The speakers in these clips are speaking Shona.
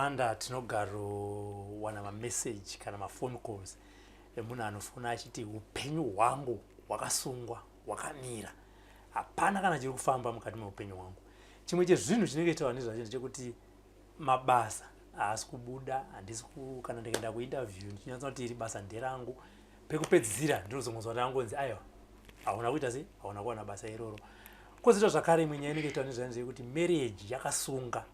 Kakawanda tinogaro wana message kana phone calls emunhu anofona achiti upenyu hwangu hwakasungwa hwakamira hapana kana chiri kufamba mukati meupenyu hwangu. Chimwe chezvinhu chinenge taura nezvacho ndechekuti mabasa haasi kubuda, handisi kana ndikaenda kuinterview ndichinyatsa kuti iri basa nderangu, pekupedzisira ndinozongozwa kuti angonzi aiwa hauna kuita sei, hauna kuwana basa iroro. Kozoita zvakare imwe nyaya inenge taura nezvayo ndeyekuti marriage yakasunga.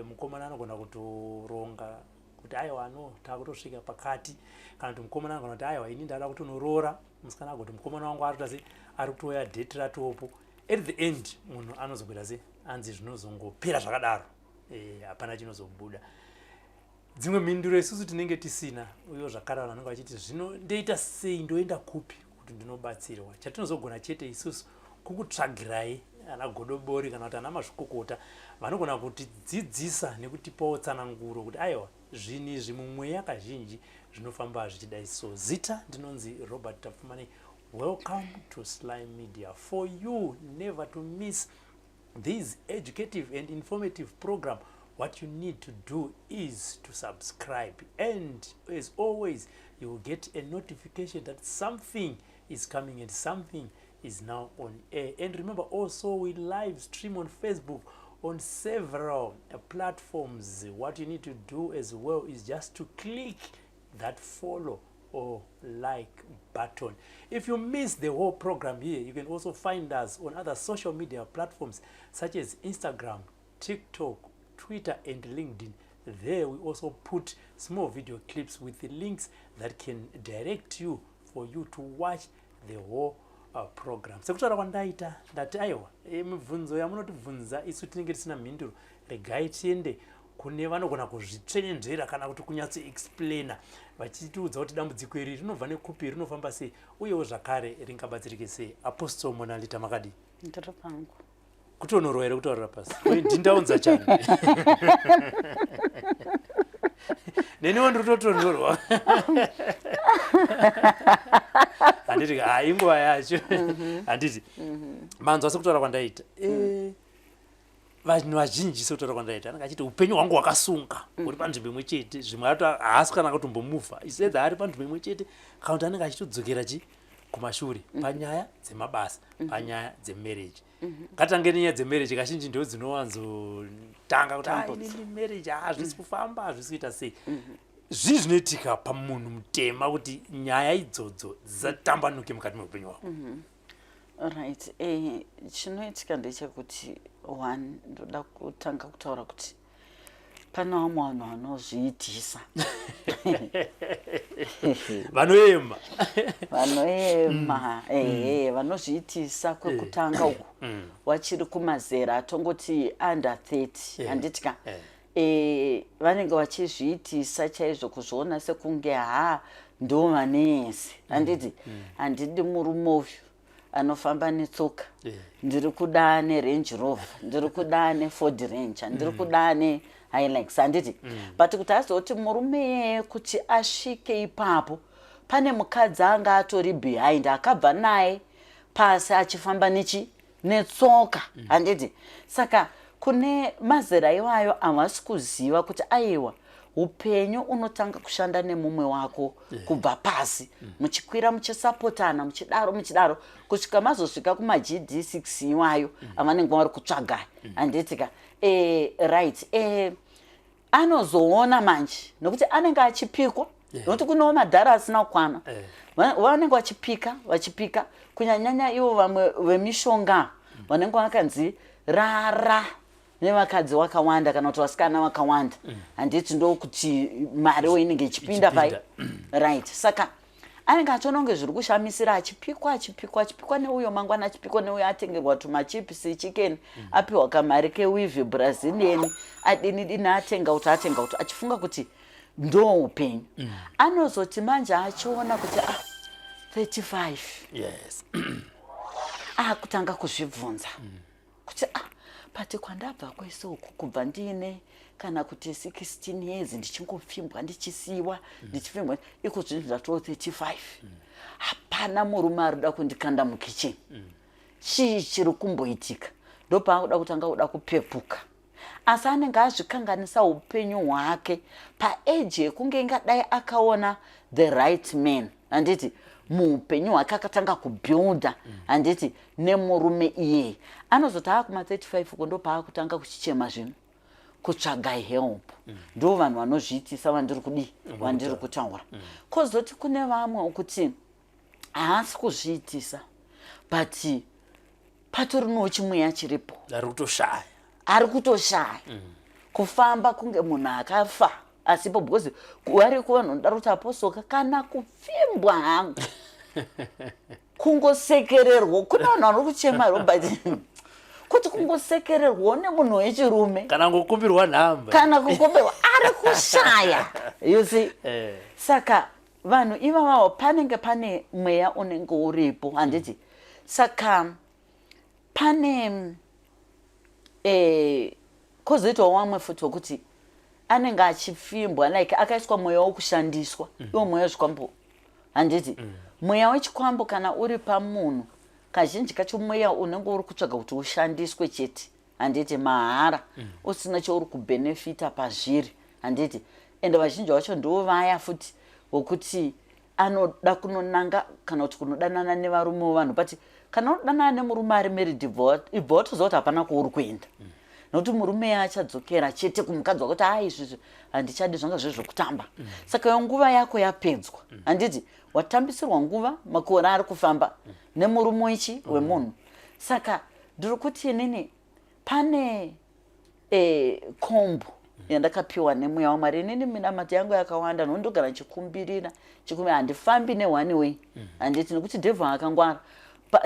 Mukomana anogona kutoronga kuti aiwa no takutosvika pakati, kana kuti mukomana anogona kuti aiwa ini ndada kutonorora, musikana agoti mukomana wangu arikuita sei, ari kutoya date ratopo. At the end munhu anozogota sei, anzi zvinozongopera zvakadaro, hapana chinozobuda. Dzimwe mhinduro isusu tinenge tisina, uye zvakare vanhu vanenge vachiti zvino ndoita sei, ndoenda kupi kuti ndinobatsirwa. Chatinozogona chete isusu kukutsvagirai ana godobori kana kuti ana mazvikokota vanogona kutidzidzisa nekutipawo tsananguro kuti aiwa zvinhu izvi mumweya kazhinji zvinofamba zvichidai so. Zita ndinonzi Robert Tafumani. Welcome to Sly Media. For you never to miss this educative and informative program, what you need to do is to subscribe, and as always you will get a notification that something is coming and something is now on air. And remember also we live stream on Facebook on several platforms. What you need to do as well is just to click that follow or like button. If you miss the whole program here, you can also find us on other social media platforms such as Instagram, TikTok, Twitter and LinkedIn. There we also put small video clips with the links that can direct you for you to watch the whole program. Sekutaura kwandaita ndati aiwa mibvunzo yamunotibvunza isu tinenge tisina mhinduro, regai tiende kune vanogona kuzvitrenenzvera kana kuti kunyatso explainer vachitiudza kuti dambudziko iri rinobva nekupi, rinofamba sei, uyewo zvakare ringabatsirike sei. Apostle Monalita makadi ndiro pangu kutonorwa here kutaurira pasi ndindaunza chani neniwo ndiri kutotonorwa handiti inguva yacho handiti manzwa sekutaura kwandaita vanhu vazhinji sekutaura kwandaita anenge achiti upenyu hwangu hwakasunga uri panzvimbo imwe chete, zvimwe ato haasi kana kutombomuvha isedza ari panzvimbo imwe chete kana kuti anenge achitodzokera kumashure panyaya dzemabasa, panyaya dzemarriage. Ngatange nenyaya dzemarriage kazhinji ndo dzinowanzotanga kuti ini marriage hazvisi kufamba, hazvisi kuita sei. Zvii zvinoitika pamunhu mutema kuti nyaya idzodzo dzisatambanuke mukati meupenyu hwako? Right. Chinoitika ndechekuti one ndoda kutanga kutaura kuti pana vamwe vanhu vanozviitisa vanoema vanozviitisa kwekutanga uku wachiri kumazera atongoti under 30 handitika vanenge vachizviitisa chaizvo kuzviona sekunge ndo vanese handiti handidi murume uyu anofamba netsoka, ndiri kuda neRange Rover, ndiri kuda neFord Ranger, ndiri kuda neHilux handiti. But kuti azoti murume kuti asvike ipapo pane mukadzi anga atori behind akabva naye pasi achifamba netsoka handiti. Saka kune mazera iwayo havasi kuziva kuti aiwa upenyu unotanga kushanda nemumwe wako kubva pasi, muchikwira muchisapotana muchidaro kusvika mazosvika kumaGD6 iwayo avanenge vari kutsvaga handitika. Right. Anozoona manje nokuti anenge achipikwa nokuti kunewo madhara asina kukwana, vanenge vachipika kunyanyanya ivo vamwe vemishonga vanenge vakanzi rara nevakadzi wakawanda kana kuti vasikana vakawanda handiti ndokuti mariwo inenge ichipinda pai. Right. Saka anenge achiona kunge zviri kushamisira, achipikwa neuyo mangwana, achipikwa neuyo atengerwa tumachipisi chicken, apiwa kamari kewivi Brazilian, adini atenga kuti achifunga kuti ndo upenyu. Anozoti manje achiona kuti 35 yes kutanga kuzvibvunza kuti pati kwandabva kwese uku kubva ndine kana kuti 16 years ndichingopfimbwa ndichisiwa ndichipfimbwa iko zvinhu zvatoo 35 hapana murume arida kundikanda mukicheni chii chiri kumboitika. Ndopaanoda kutanga kuda kupepuka asi anenge azvikanganisa upenyu hwake paeji yekunge ingadai akaona the right man, handiti muupenyu hwake akatanga kubuilda, handiti nemurume iyeye anozoti akuma35 kondo paakutanga kuchichema zvinhu kutsvaga help. Ndo vanhu vanozviitisa vandiri kudi vandiri kutaura. Kozoti kune vamwe ukuthi haasi kuzviitisa but patorino chimweya chiripo ari kutoshaya kufamba kunge munhu akafa asipo because wari kuvanhu nodaro kuti aposoka kana kupfimbwa hangu kungosekererwa. Kuna vanhu vari kuchema Robert kuti kungosekererwa nemunhu wechirume kana kukumbirwa nhamba kana kukumbirwa ari kushaya, you see. Saka vanhu ivavawo panenge pane mweya unenge uripo, handiti. Saka pane kozoitawo wamwe futi wokuti anenge achipfimbwa like akaiswa mweya wokushandiswa, iwo mweya wezvikwambo, handiti. Mweya wechikwambo kana uri pamunhu kazhinji kacho mweya unenge uri kutsvaga kuti ushandiswe chete, handiti, mahara usina chouri kubhenefita pazviri, handiti. Ende vazhinji vacho ndo vaya futi wokuti anoda kunonanga kana kuti kunodanana nevarume vanhu, but kana unodanana nemurume ari married divorce ibvotoziva kuti hapana kwauri kuenda, nokuti murume achadzokera chete kumukadzi wakuti izvizvi handichadi zvanga zvezvokutamba. Saka iyo nguva yako yapedzwa, handiti, watambisirwa nguva, makore ari kufamba nemurume wechi wemunhu. Saka ndiri kuti inini pane kombo yandakapiwa nemweya waMwari. Inini minamati yangu yakawanda nondogara ndichikumbirira handifambi ne1 way, handiti, nekuti devil akangwara.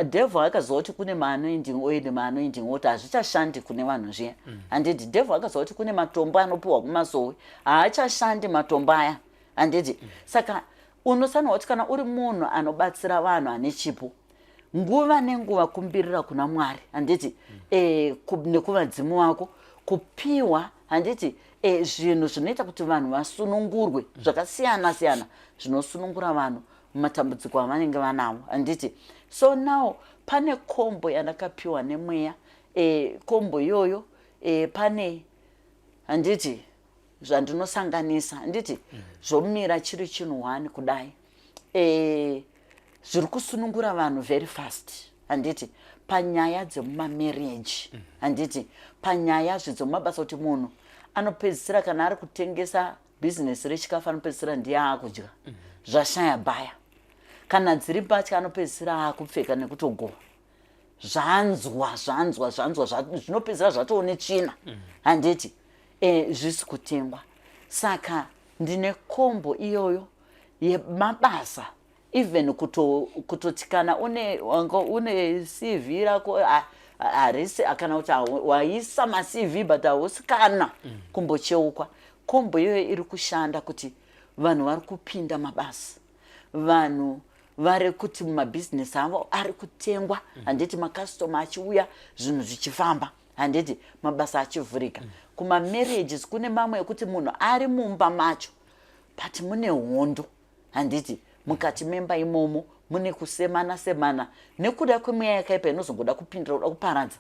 Devil akaziva kuti kune maanoending oil maanoending water hazvichashandi kune vanhu zviya, handiti. Devil akaziva kuti kune matombo anopiwa kumasowe haachashandi matombo aya, handiti. Saka unosanwa kuti kana uri munhu anobatsira vanhu ane chipo, nguva nenguva kumbirira kuna Mwari, handiti, nekuvadzimu wako kupiwa, handiti, zvinhu zvinoita kuti vanhu vasunungurwe zvakasiyana siyana zvinosunungura vanhu mumatambudziko avanenge vanawo, handiti. So now pane kombo yandakapiwa nemweya, kombo iyoyo pane, handiti, zvandinosanganisa, handiti, zvomira chiri chinhu 1 kudai zviri kusunungura vanhu very fast, handiti, panyaya dzemumamarriage, handiti, panyaya dzemumabasa kuti munhu anopedzisira kana ari kutengesa bhizinesi rechikafu anopedzisira ndiye aakudya zvashaya bhaya, kana dziri mbatya anopedzisira akupfeka nekutogova, zvanzwa zvinopedzisira zvatoo netsvina, handiti, zvisi kutengwa. Saka ndine kombo iyoyo yemabasa, even kutoti kana une CV rako harisi, kana kuti waisa maCV but hausikana kumbocheukwa, kombo iyoyo iri kushanda kuti vanhu vari kupinda mabasa, vanhu vari kuti mumabhizinesi avo ari kutengwa, handiti, makastoma achiuya zvinhu zvichifamba, handiti, mabasa achivhurika. Kumamarriages kune mamwe ekuti munhu ari mumba macho but mune hondo, handiti, mukati memba imomo mune kusemana nekuda kwemweya yakaipa inozongoda kupindira kuda kuparadza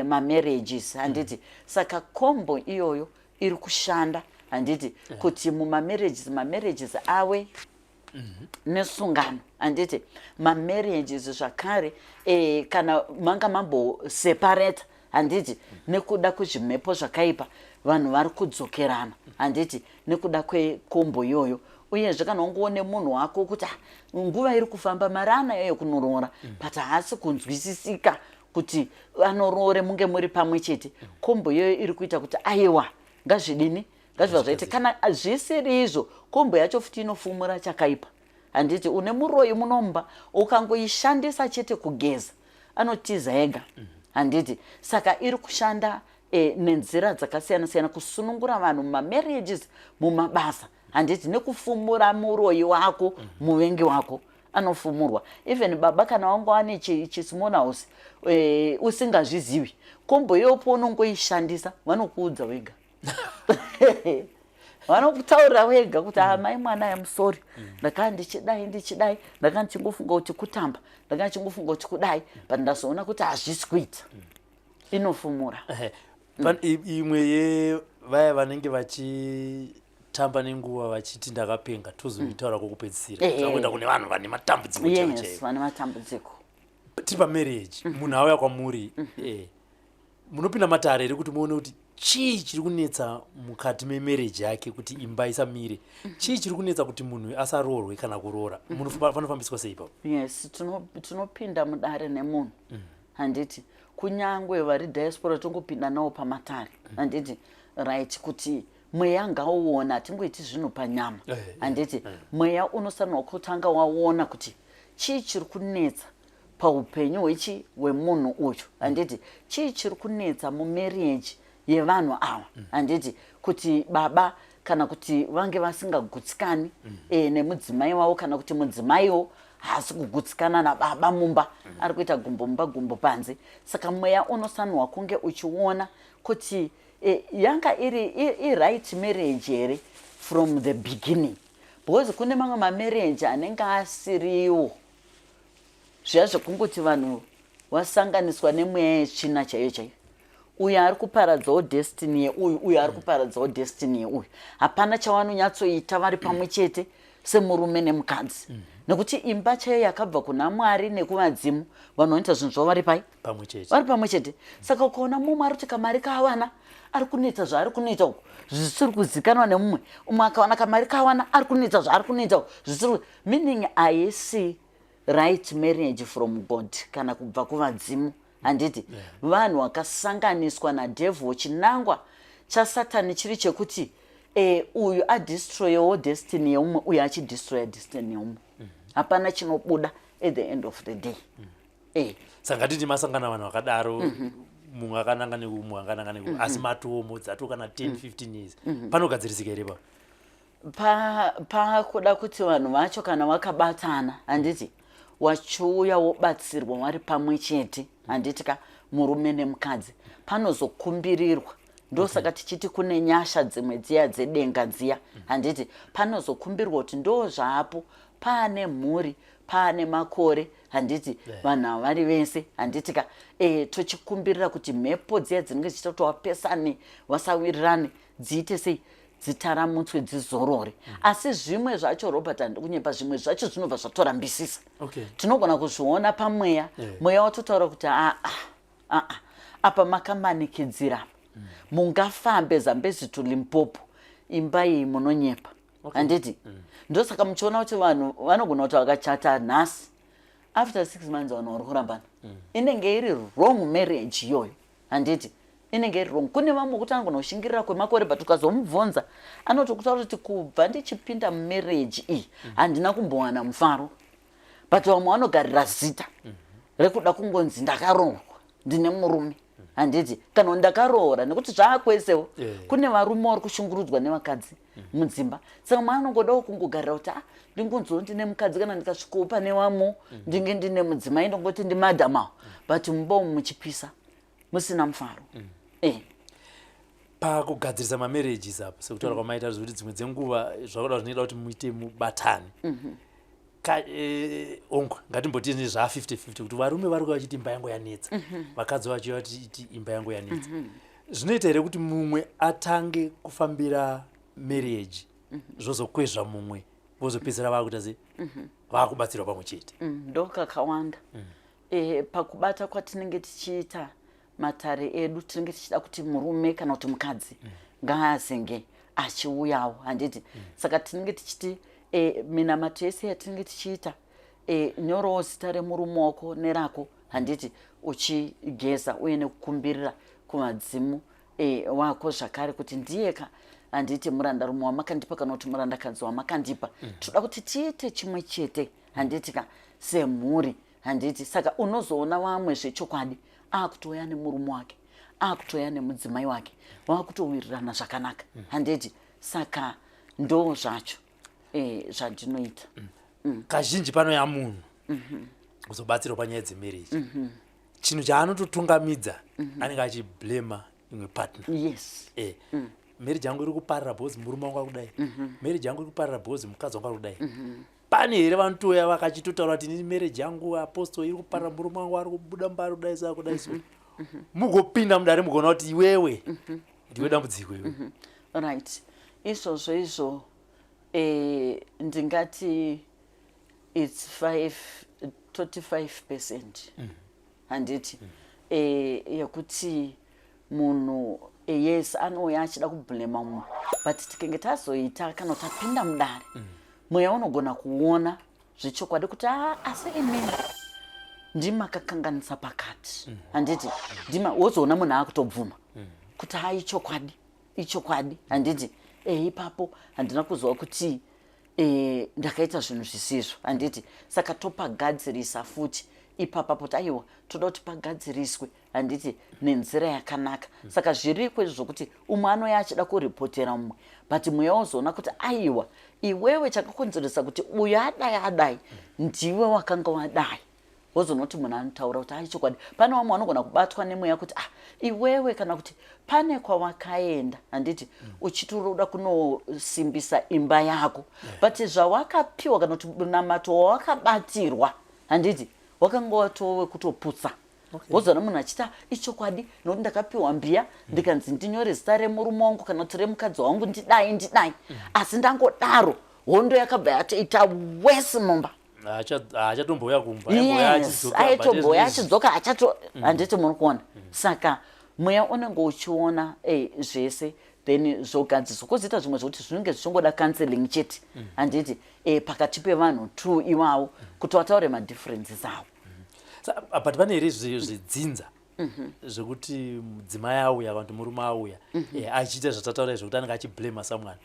mamarriages, handiti. Saka kombo iyoyo iri kushanda, handiti, kuti mamarriages ave nesungano, handiti, mamarriages zvakare kana manga mambo separate, handiti, nekuda kwezvimhepo zvakaipa vanhu vari kudzokerana, handiti, nekuda kwekombo iyoyo. Uyezve kana ungoone munhu wako kuti nguva iri kufamba mari anayo kunorora but haasi kunzwisisika kuti anorore munge muri pamwe chete, kombo iyoyo iri kuita kuti aiwa ngazvidini ngazviva zvaite. Kana zvisiri izvo kombo yacho futi inofumura chakaipa, handiti, une muroyi munomba ukangoishandisa chete kugeza anotiza ega, handiti. Saka iri kushanda nenzira dzakasiyana siyana kusunungura vanhu mumamarriages, mumabasa, handiti, nekufumura muroyi wako, muvengi wako anofumurwa. Even baba kana wanga ane chismall house usingazvizivi, kombo yopo unongoishandisa vanokuudza wega vanokutaurira wega kuti mai mwana I'm sorry, ndakanga ndichidai ndakanga ndichingofunga kuti kutamba, ndakanga ndichingofunga kuti kudai but ndazoona kuti hazvisi kuita, inofumura. imwe yevaya vanenge vachitamba nenguva vachiti ndakapenga tozoitaura kwokupedzisira takuenda kune vanhu vane matambudziko vane matambudziko tiri pamarriage munhu auya kwamuri munopinda matare ere kuti muone kuti chii chiri kunetsa mukati memarriage yake kuti imba isamire chii chiri kunetsa kuti munhu asaroorwe kana kuroora munhu fanofambiswa sei ipapo? Yes, tinopinda mudare nemunhu handiti kunyangwe vari diaspora tongopinda nawo pamatare handiti right kuti mweya ngauona hatingoiti zvinhu panyama handiti mweya unosanirwa kutanga waona kuti chii chiri kunetsa paupenyu hwemunhu uyu handiti chii chiri kunetsa mumarriage yevanhu ava handiti kuti baba kana kuti vange vasingagutsikani nemudzimai wavo kana kuti mudzimaiwo haasi kugutsikana nababa mumba ari kuita gumbo panze saka mweya unosanirwa kunge uchiona kuti yanga iri right marriage here from the beginning because kune mamwe mamarriage anenge asiriwo zviya zvekungoti vanhu wasanganiswa nemweya yetsvina chaiyo uyu ari kuparadzawo destiny yeuyu uyu ari kuparadzawo destiny yeuyu hapana chavanonyatsoita vari pamwe chete semurume nemukadzi nekuti imba chaiyo yakabva kuna Mwari nekuvadzimu vanhu vanoita zvinhu zvavo vari vari pamwe chete saka ukaona mumwe ari kuti kamari kawana ari kunoita zvaari kunoita uku zvisiri kuzikanwa nemumwe umwe akawana kamari kawana ari kunoita zvaari kunoita uku zvisiri meaning haisi right marriage from God kana kubva kuvadzimu handiti vanhu vakasanganiswa nadevil chinangwa chasatani chiri chekuti uyu adestroyewo destiny yeumwe uyu achidestroya destiny yeumwe hapana chinobuda at the end of the day saka titi masangana vanhu vakadaro mumwe akananga neumwe akananga neumwe asi matomo dzato kana 10-15 years panogadzirisika here pakuda kuti vanhu vacho kana vakabatana handiti wachiuya wobatsirwa wari pamwe chete handiti ka murume nemukadzi panozokumbirirwa ndosaka tichiti kune nyasha dzimwe dziya dzedenga dziya handiti panozokumbirwa kuti ndo zvapo paane mhuri paane makore handiti vanhu ava vari vese handiti ka tochikumbirira kuti mhepo dziya dzinenge dzichita kuti wapesane wasawirirane dziite sei dzitaramutswe dzizorore asi zvimwe zvacho Robert handikunyepa zvimwe zvacho zvinobva zvatorambisisa tinogona kuzviona pamweya mweya watotaura kuti apa makamanikidzira mungafambe Zambezi to Limpopo imba iyi munonyepa handiti ndosaka muchiona kuti vanhu vanogona kuti vakachata nhasi after 6 months vanhu vari kurambana inenge iri wrong marriage iyoyo handiti inenge iri wrong kune vamwe kuti anogona kushingirira kwemakore but ukazomubvunza anotokutaura kuti kubva ndichipinda mumarriage iyi handina kumbowana mufaro but vamwe vanogarira zita rekuda kungonzi ndakaroorwa ndine murume handiti kana ndakaroora nekuti zvaakwesewo kune varume vari kushungurudzwa nevakadzi mudzimba saka mwana anongodawo kungogarira kuti ndingonzwo ndine mukadzi kana ndikasvikawo pane vamo ndinge ndine mudzimai ndongoti ndimadhamawo but mumba umu muchipisa musina mufaro pakugadzirisa mamarriages apo sekutaura kwamaita zvokuti dzimwe dzenguva zvakuda zvinoita kuti muite mubatane ongwa ngatimboti nezva 50-50 kuti varume vari vachiti imba yangu yanetsa vakadzi vachiva vachiti imba yangu yanetsa zvinoita here kuti mumwe atange kufambira marriage zvozokwezva mumwe vozopedzisira vakuita sei vakubatsirwa pamwe chete ndokakawanda pakubata kwatinenge tichiita matare edu tinenge tichida kuti murume kana kuti mukadzi ngaazenge achiuyawo handiti saka tinenge tichiti minamato yese yatinenge tichiita nyorawo zita remurume wako nerako handiti uchigeza uye nekukumbirira kumadzimu wako zvakare kuti ndiyeka handiti murandarume wamakandipa kana kuti murandakadzi wamakandipa toda kuti tiite chimwe chete handitika semhuri handiti saka unozoona vamwe zvechokwadi akutoya nemurume wake akutoya nemudzimai wake vakutowirirana zvakanaka handiti saka ndo zvacho zvandinoita kazhinji panoya munhu kuzobatsirwa panyaya dzemarriage chinhu chaanototungamidza anenge achiblema imwe partner marriage yangu iri kuparira bhozi murume wangu akudai marriage yangu iri kuparira bhozi mukadzi wangu akudai pane here vanotoya vakachitotaura kuti nini marriage yangu apostle iri kuparira murume wangu ari kubuda mbari kudai saa kudai so mugopinda mudare mugona kuti iwewe ndiwe dambudziko iwe. Right. Izvo ndingati it's 35% handiti yekuti munhu yes anouya achida kublema mumwe but tikange tazoita kana tapinda mudare mweya unogona kuona zvechokwadi kuti asi imini ndimakakanganisa pakati handiti wozoona munhu akutobvuma kuti ichokwadi handiti ipapo handina kuziva kuti ndakaita zvinhu zvisizvo handiti saka topagadzirisa futi ipapa kuti aiwa toda kuti pagadziriswe handiti nenzira yakanaka saka zviriko izvo zvokuti umwe anouya achida kuripotera mumwe but mweya uzoona kuti aiwa iwewe chakakonzeresa kuti uyu adai ndiwe wakanga wadai wozoona kuti munhu anotaura kuti aichokwadi pane vamwe vanogona kubatwa nemweya kuti iwewe kana kuti pane kwawakaenda handiti uchitoda kunosimbisa imba yako but zvawakapiwa kana kuti namato wawakabatirwa handiti wakanga watowe kutoputsa wozoona munhu achita ichokwadi nokuti ndakapiwa mbiya ndikanzi ndinyore zita remurume wangu kana kuti remukadzi wangu ndidai asi ndangodaro hondo yakabva yatoita wesi mumba achatomboya kumba aitomboya achidzoka achato handiti muri kuona saka mweya unenge uchiona zvese then zvogadziswa kozoita zvimwe zvokuti zvinenge zvichingoda counseling chete handiti pakati pevanhu two ivavo kuti vataure madifferences avo. But pane here zvidzinza zvekuti mudzimai auya vantu murume auya achiita zvatataura zvokuti anenge achiblema someone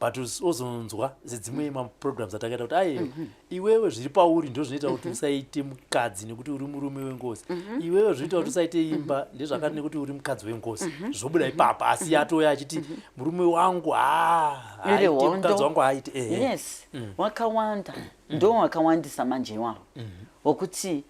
but ozonzwa dzimwe maprograms atakaita kuti aiwe iwewe zviri pauri ndo zvinoita kuti usaite mukadzi nekuti uri murume wengozi iwewe zvinoita kuti usaite imba ndezvakati nekuti uri mukadzi wengozi zvobuda ipapa asi atoya achiti murume wangu aite mukadzi wangu aite yes wakawanda ndo wakawandisa manje iwavo wokuti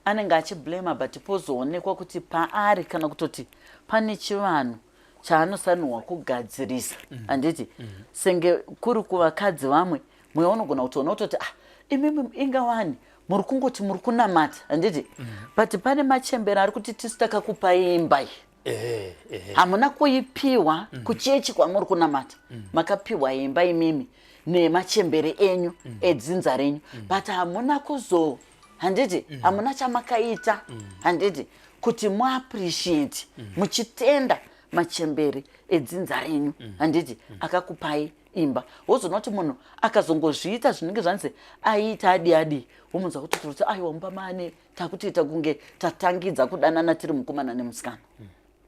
anenge achiblema but pozoonekwa kuti paari kana kutoti pane chivanhu chaanosanirwa kugadzirisa handiti senge kuri kuvakadzi vamwe mweya unogona kutoona kutoti imimi ingawani muri kungoti muri kunamata handiti but pane machembero ari kuti tisu takakupai imba hamuna kuipiwa kuchechi kwamuri kunamata makapiwa imba imimi nemachembere enyu edzinza renyu but hamuna kuzo handiti hamuna chamakaita handiti kuti muappreciate muchitenda machembere edzinza renyu handiti akakupai imba wozoona kuti munhu akazongozviita zvinenge zvanzi aita adi womunza kuti tiri aiwa mumba mane takutoita kunge tatangidza kudanana tiri mukomana nemusikana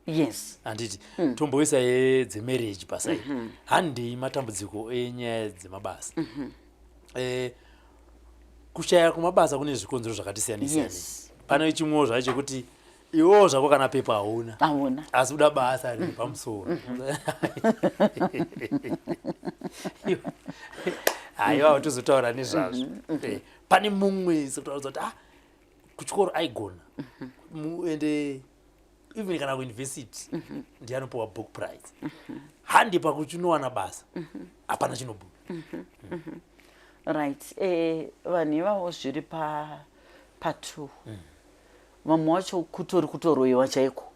yes handiti tomboisa yedzemarriage pasai handei matambudziko enyaya dzemabasa kushaya kumabasa kune zvikonzero zvakati siyana pane chimwewo zvacho chekuti iwewo zvako kana pepa hauna asi uda basa riri pamusoro aiwa tozotaura nezvazvo pane mumwe sotaura kuti kuchikoro aigona ende even kana kuuniversity ndianopiwa book prize handi pakuchinowana basa hapana chinobuda right vanhu ivavo zviri pa2 vamwe wacho kutori kutoroyiwa chaiko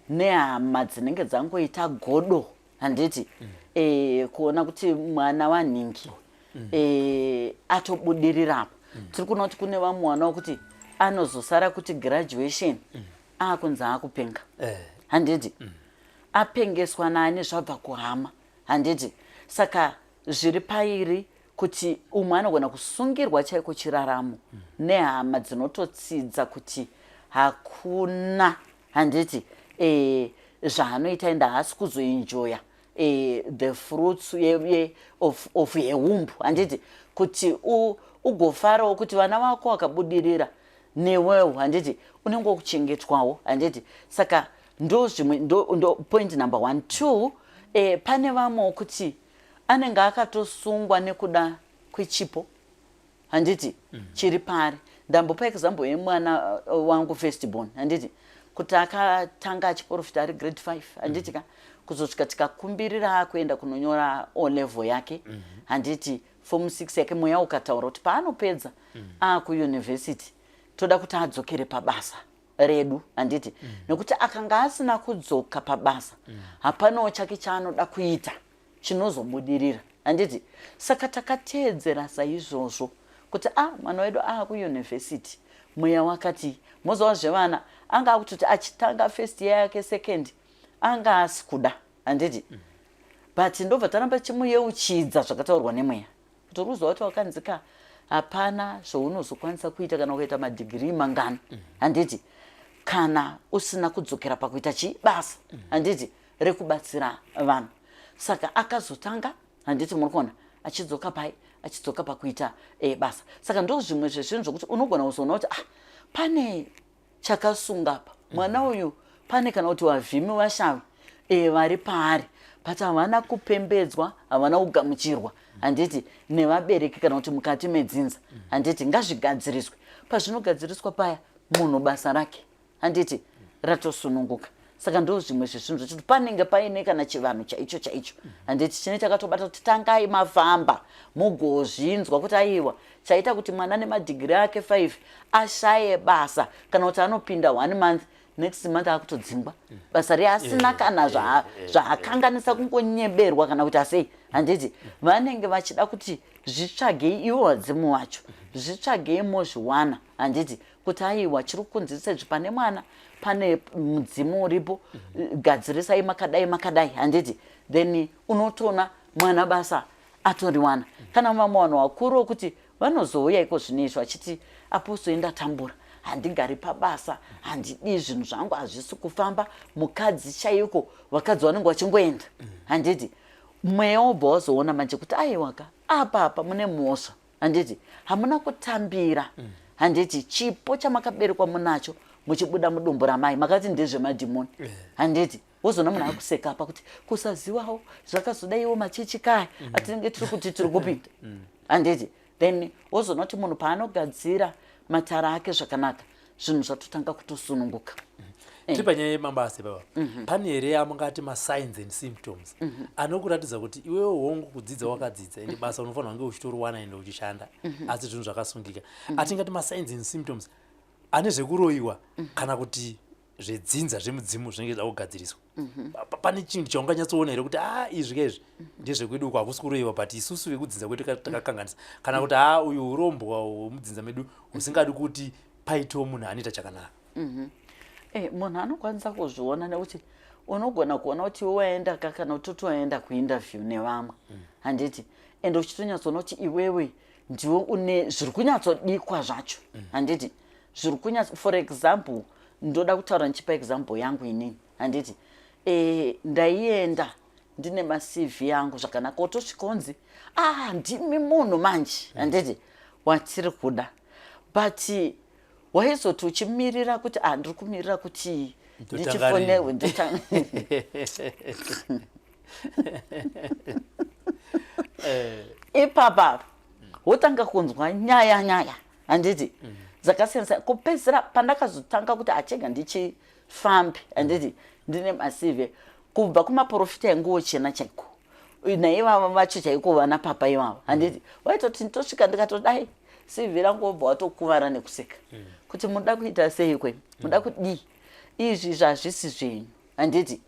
nehama dzinenge dzangoita godo handiti kuona kuti mwana wanhingi atobudirirapo tiri kuona kuti kune vamwe vana wokuti anozosara kuti graduation akunzi akupenga handiti apengeswa nani zvabva kuhama handiti saka zviri pairi kuti umwe anogona kusungirwa chaiko chiraramo nehama dzinototsidza kuti hakuna handiti zvaanoita enda haasi kuzoenjoya the fruits of yeumbu handiti kuti ugofarawo kuti vana vako vakabudirira newewo handiti unenge wokuchengetwawo handiti saka ndo zvimwe ndo point number 1 2 pane vamwe kuti anenge akatosungwa nekuda kwechipo handiti chiri pari ndambopa example yemwana wangu firstborn handiti kuti akatanga achiprofita ari grade 5 handiti kuzosvika tikakumbirira kuenda kunonyora O level yake handiti form 6 yake mweya ukataura kuti paanopedza akuyunivhesiti toda kuti adzokere pabasa redu handiti nekuti akanga asina kudzoka pabasa hapanawo chake chaanoda kuita chinozobudirira handiti saka takateedzera saizvozvo kuti mwana wedu kuyunivhesiti Mweya wakati mozo wazvevana anga akutoti achitanga first year yake second anga asikuda handiti but ndobva taramba chimuyeuchidza zvakataurwa neMweya kuti ruziva kuti wakanzika hapana zvaunozokwanisa kuita kana ukaita madigiri mangano handiti kana usina kudzokera pakuita chibasa handiti rekubatsira vanhu saka akazotanga handiti muri kuona achidzoka pai achidzoka pakuita basa saka ndo zvimwe zvezvinhu zvokuti unogona kuzoona kuti pane chakasunga apa mwana uyu pane kana kuti wavhimi vashavi vari paari but havana kupembedzwa havana kugamuchirwa handiti nevabereki kana kuti mukati medzinza handiti ngazvigadziriswe pazvinogadziriswa paya munhu basa rake handiti ratosununguka saka ndo zvimwe zvezvinhu zvokuti panenge paine kana chivanhu chaicho handiti chine chakatobata kuti tangai mafamba mugozvinzwa kuti aiwa chaita kuti mwana nemadhigiri ake 5 ashaye basa kana kuti anopinda 1 month next month akutodzingwa basa riasina kana zvaakanganisa kungonyeberwa kana kuti asei handiti vanenge vachida kuti zvitsvagei iwo wadzimu wacho zvitsvagei mozviwana handiti kuti aiwa chiri kunzisa izvi pane mwana pane mudzimu uripo gadzirisai makadai handiti then unotoona mwana basa atoriwana kana vamwe vanhu vakuru okuti vanozouya iko zvinoizvo achiti apozoenda tambura handigari pabasa handidi zvinhu zvangu hazvisi kufamba mukadzi chaiko vakadzi vanenge vachingoenda handiti Mweya wobva wazoona manje kuti aiwaka apa mune mhosva handiti hamuna kutambira handiti chipo chamakaberekwa munacho muchibuda mudumbu ramai makati ndezvemadhimoni handiti wozoona munhu akuseka apa kuti kusaziwawo zvakazodaiwo machechi kaya atinenge tiri kuti tiri kupinda handiti then wozoona kuti munhu paanogadzira matara ake zvakanaka zvinhu zvatotanga kutosununguka tiri panyaya yemabasa baba pane here amungati masigns and symptoms anokuratidza kuti iwewo hongu kudzidza wakadzidza ende basa unofanira kunge uchitoriwana ende uchishanda asi zvinhu zvakasungika atingati masigns and symptoms ane zvekuroyiwa kana kuti zvedzinza zvemudzimu zvinenge zvakugadziriswa pane chinhu chaunganyatsoona here kuti izvi kaizvi ndezvekwedu uku hakusi kuroyiwa but isusu vekudzinza kwedu takakanganisa kana kuti uyu urombwa hwemudzinza medu husingadi kuti paitewo munhu anoita chakanaka munhu anokwanisa kuzviona nekuti unogona kuona kuti waenda kana utotoenda kuinterview nevamwe handiti ende uchitonyatsoona kuti iwewe ndiwe une zviri kunyatsodikwa zvacho handiti zviri kunyatso for example ndoda kutaura ndichipa example yangu inini handiti ndaienda ndine maCV yangu zvakanaka otosvikonzi ndimi munhu manje handiti watiri kuda but waizoti uchimirira kuti ndiri kumirira kuti ndichifonewe ipapa wotanga kunzwa nyaya handiti dzakasiyana kupedzisira pandakazotanga kuti achenga ndichifambi handiti ndine maCV kubva kumaprofita yanguwo chena chaiko naivava vacho chaiko vana papa ivavo handiti waitoti nditosvika ndikatodai CV rangu wobva watokuvara nekuseka kuti munoda kuita sei kwe munoda kudii izvi zvazvisi zvenyu handiti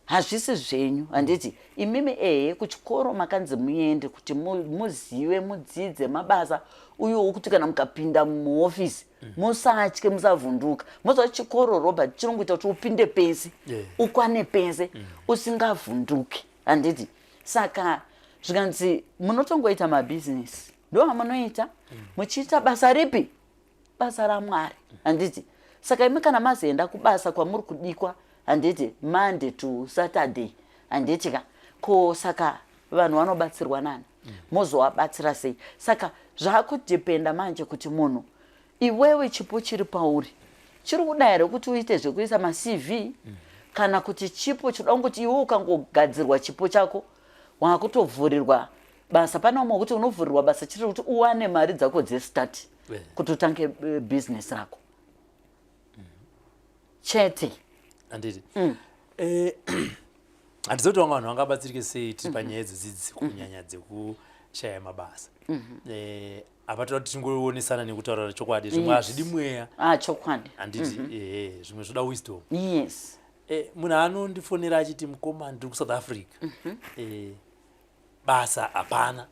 hazvisi zvenyu handiti imimi kuchikoro makanzi muende kuti muzive mudzidze mabasa uyewo kuti kana mukapinda muofisi musatye musavhunduka moza chikoro Robert chinongoita kuti upinde pese ukwane pese usingavhunduki handiti saka zvikanzi munotongoita mabhizinesi ndo hamunoita muchiita basa ripi basa raMwari handiti saka imi kana mazoenda kubasa kwamuri kudikwa handiti Monday to Saturday handiti ko saka vanhu vanobatsirwa nani mozovabatsira sei saka zvakudhependa manje kuti munhu iwewe chipo chiri pauri chiri kuda here kuti uite zvekuisa maCV kana kuti chipo chinoda kuti iwe ukangogadzirwa chipo chako wakutovhurirwa basa pane umwe kuti unovhurirwa basa chiri kuti uwane mari dzako dzestart kuti utange business rako chete handiti handizoti vamwe vanhu vangabatsirike sei tiri panyaya dzedzidzisi kunyanya shaya mabasa apa toda kuti tingoonesana nekutaura chokwadi zvimwe hazvidi mweya chokwadi handiti zvimwe zvoda wisdom yes munhu anondifonera achiti mukoma ndiri kuSouth Africa basa hapana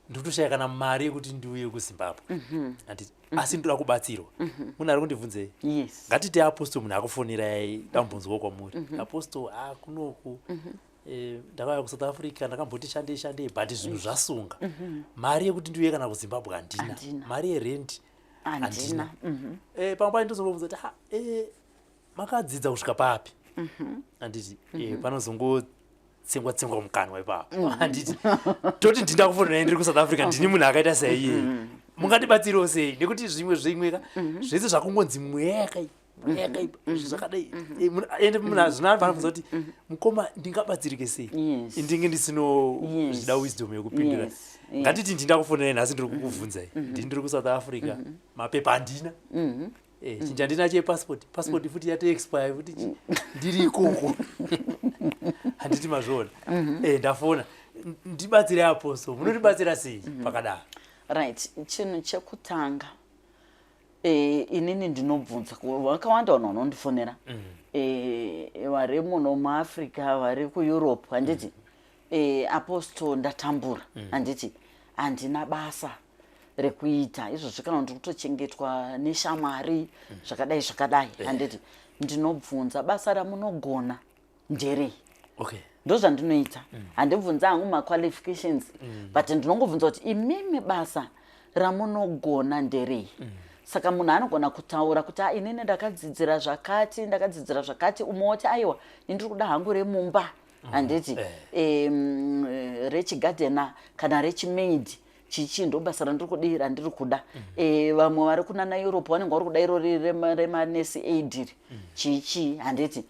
ndikutoshaya kana mari yekuti ndiuye kuZimbabwe handiti asi ndoda kubatsirwa munhu ari kundibvunzei ngatiti apostle munhu akufonera dambunzwa kwamuri apostle kunoku ndakauya kuSouth Africa ndakamboti shandei but zvinhu zvasunga mari yekuti ndiuye kana kuZimbabwe handina mari yerent handina pamwe ndozongobvunza kuti makadzidza kusvika papi handiti panozongotsengwa mukanwa ipapo handiti toti ndinda kufonera ndiri kuSouth Africa ndini munhu akaita sei mungatibatsirawo sei nekuti zvimwe zvese zvakungonzi mweya zvakadai ende munhu zvinofanira kunzi kuti mukoma ndingabatsirike sei ndinge ndisino zvida wisdom yekupindura ngatiti ndinda kufonera nhasi ndiri kukubvunzai ndiri kuSouth Africa mapepa handina chinja ndina chepassport futi yatoexpire futi ndiri ikoko handiti mazviona ndafona ndibatsire apostle munotibatsira sei pakadaro right chinhu chekutanga inini ndinobvunza vakawanda vanhu vanondifonera vari muno muAfrica vari kuEurope handiti apostle ndatambura handiti handina basa rekuita izvozvo kana ndiri kutochengetwa neshamwari zvakadai handiti ndinobvunza basa ramunogona nderei ndozvandinoita handibvunza hangu maqualifications but ndinongobvunza kuti imimi basa ramunogona nderei saka munhu anogona kutaura kuti inini ndakadzidzira zvakati umoti aiwa ndiri kuda hangu remumba handiti rechigadhena kana rechimaid chichi ndo basa randiri kuda vamwe vari kunana Europe vanenge vari kuda iro remanesi aid chichi handiti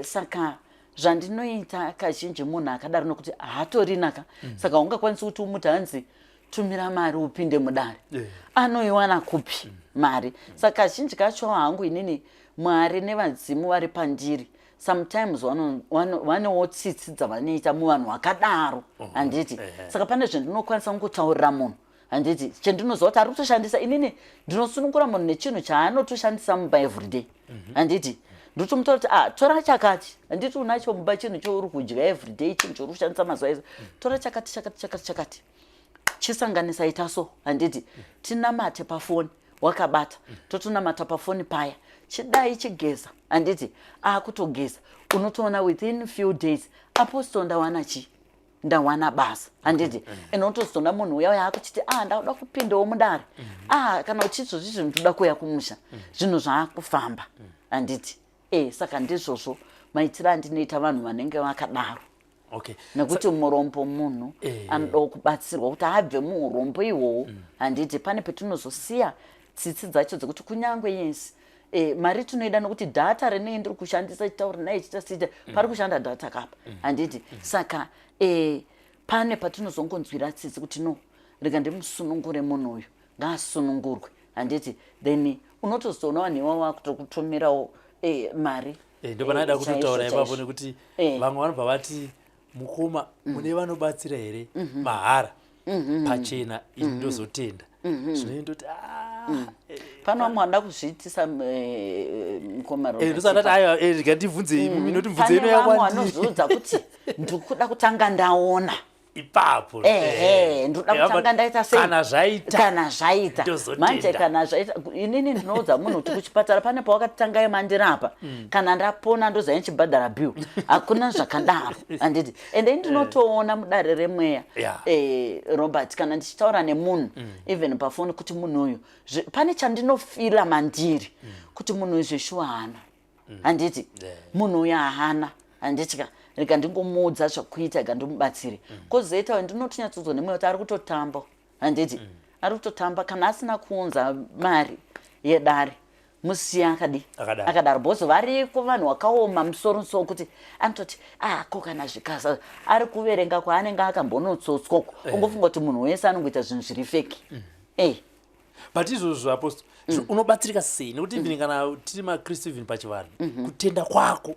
saka zvandinoita kazhinji munhu akadaro nokuti hatorinaka saka ungakwanisi kuti umuti hanzi tumira mari upinde mudare anoiwana kupi mari saka kazhinji kacho hangu inini mwari nevadzimu vari pandiri sometimes vanewo tsitsi dzavanoita muvanhu vakadaro handiti saka pane zvendinokwanisa kutaurira munhu handiti chendinoziva kuti ari kutoshandisa inini ndinosunungura munhu nechinhu chaanotoshandisa mumba everyday handiti ndotomutora kuti tora chakati handiti unacho mumba chinhu chouri kudya everyday chinhu chouri kushandisa mazuva ese tora chakati chisanganisa ita so handiti tinamate pafoni wakabata totonamata pafoni paya chidai chigeza handiti akutogeza unotoona within few days apostle ndawana basa handiti enotozoona munhu uya yakuchiti ndauda kupindawo mudare kana uchizvo zvinhu ndoda kuya kumusha zvinhu zvaakufamba handiti saka ndizvozvo maitiro andinoita vanhu vanenge vakadaro nekuti murombo munhu anoda kubatsirwa kuti abve muurombo ihwohwo handiti pane petinozosiya tsitsi dzacho dzekuti kunyange yesi mari tinoida nokuti dhata rinenge ndiri kushandisa chitauri naye chitasita pari kushanda dhata kapa handiti saka pane patinozongonzwira tsitsi kuti no rega ndimusunungure munhu uyu ngaasunungurwe handiti then unotozoona vanhu ivavo vakutokutumirawo mari ndopanoda kutotaura ipapo nekuti vamwe vanobva vati mukoma mune vanobatsira here mahara pachena ini ndozotenda zvinoindoti pano vamwe vanoda kuzviitisa mukoma ndosandati aiwa ndibvunze imi noti mvunze ino yakwandii vamwe vanozudza kuti ndikuda kutanga ndaona ipapo ndoda kutanga ndaita sei kana zvaita manje kana zvaita inini ndinoudza munhu kuti kuchipatara pane pawakatanga mandirapa kana ndapona ndoza nchibhadhara bill hakuna zvakadaro handiti ende ndinotoona mudare remweya Robert kana ndichitaura nemunhu even pafoni kuti munhu uyu pane chandinofira mandiri kuti munhu uyu zveshuwa hana handiti munhu uyu hahana handiti rega ndingomuudza zvakuita gandimubatsire kozoita ndinotonyatsodzwa nemweya kuti ari kutotamba handiti ari kutotamba kana asina kuunza mari yedare musiya akadaro bhozo variko vanhu vakaoma musoro kuti anototi ko kana zvikasa ari kuverenga kwaanenge akambonotsotswako ungofunga kuti munhu wese anongoita zvinhu zviri feki but izvozvo apostle unobatsirika sei nekuti even kana tiri makristu even pachivanhu kutenda kwako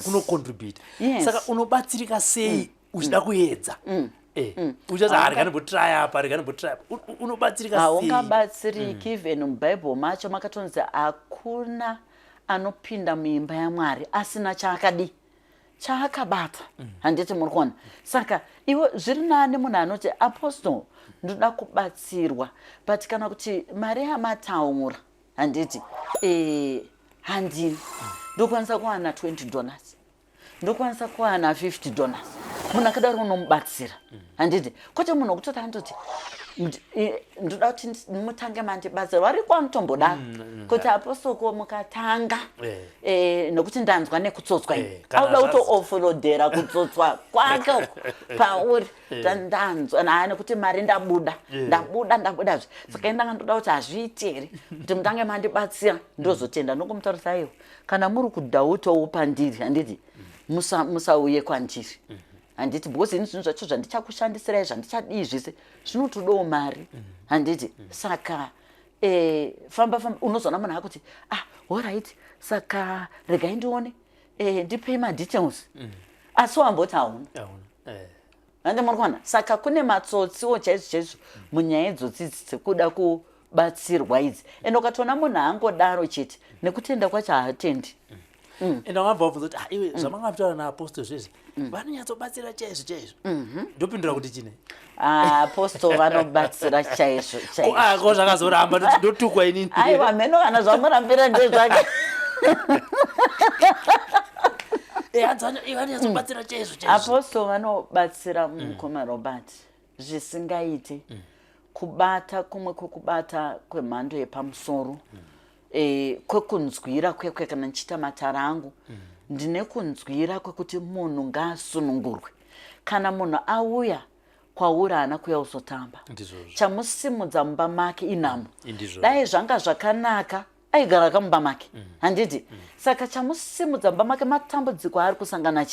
kunocontribute saka unobatsirika sei uchida kuedza uchazi harikanimbotry apa harikanimbotry unobatsirika sei? Haungabatsiriki. Even muBhayibheri macho makatonzi hakuna anopinda muimba yaMwari asina chaakabata. Handiti muri kuona? Saka iwe zviri nani munhu anoti apostle ndoda kubatsirwa, but kana kuti mari yamataura handiti handini, ndokwanisa kuwana $20, ndokwanisa kuwana $50, munhu akadaro unomubatsira. Handiti kwete munhu wokutoti andoti ndoda kuti mutange mandibatsira. Vari kwamutombodaro kuti apostoko mukatanga nokuti ndanzwa nekutsotswa auda kutoofulodhera kutsotswa kwake pauri ndanzwa naye nekuti mari ndabuda saka ndanga ndoda kuti hazviiti here kuti mutange mandibatsira ndozotenda. Nongomutaurisa iwo kana muri kudhautowo pandiri handiti musauye kwandiri. Handiti because ini zvinhu zvacho zvandichakushandisirai zvandichadii zvese zvinotodawo mari. Handiti saka famba unozoona munhu akuti alright, saka regai ndione ndipei madetails asi wamboti hauna. Handi muri kuona? Saka kune matsotsiwo chaizvo munyaya idzodzidzi dzekuda kubatsirwa idzi, ende ukatoona munhu angodaro chete nekutenda kwacho haatendi. And wabva wabvunza kuti iwe zvamangapitaura naapostoli zvizvi vanonyatsobatsira chaizvo ndopindura kuti chine? Apostoli vanobatsira chaizvo ko zvakazoramba ndotukwa inini. Aiwa mheno kana zvamurambira ndezvake. Vanonyatsobatsira chaizvo. Apostoli vanobatsira mukoma Robert zvisingaite kubata kumwe kwekubata kwemhando yepamusoro. Kwekunzwira kwekwe kana nchita matara angu ndine kunzwira kwekuti munhu ngaasunungurwe. Kana munhu auya kwauri haana kuuya uzotamba, chamusimudza mumba make inhamo. Dai zvanga zvakanaka aigara kamumba make. Handiti saka chamusimudza mumba make matambudziko ari kusangana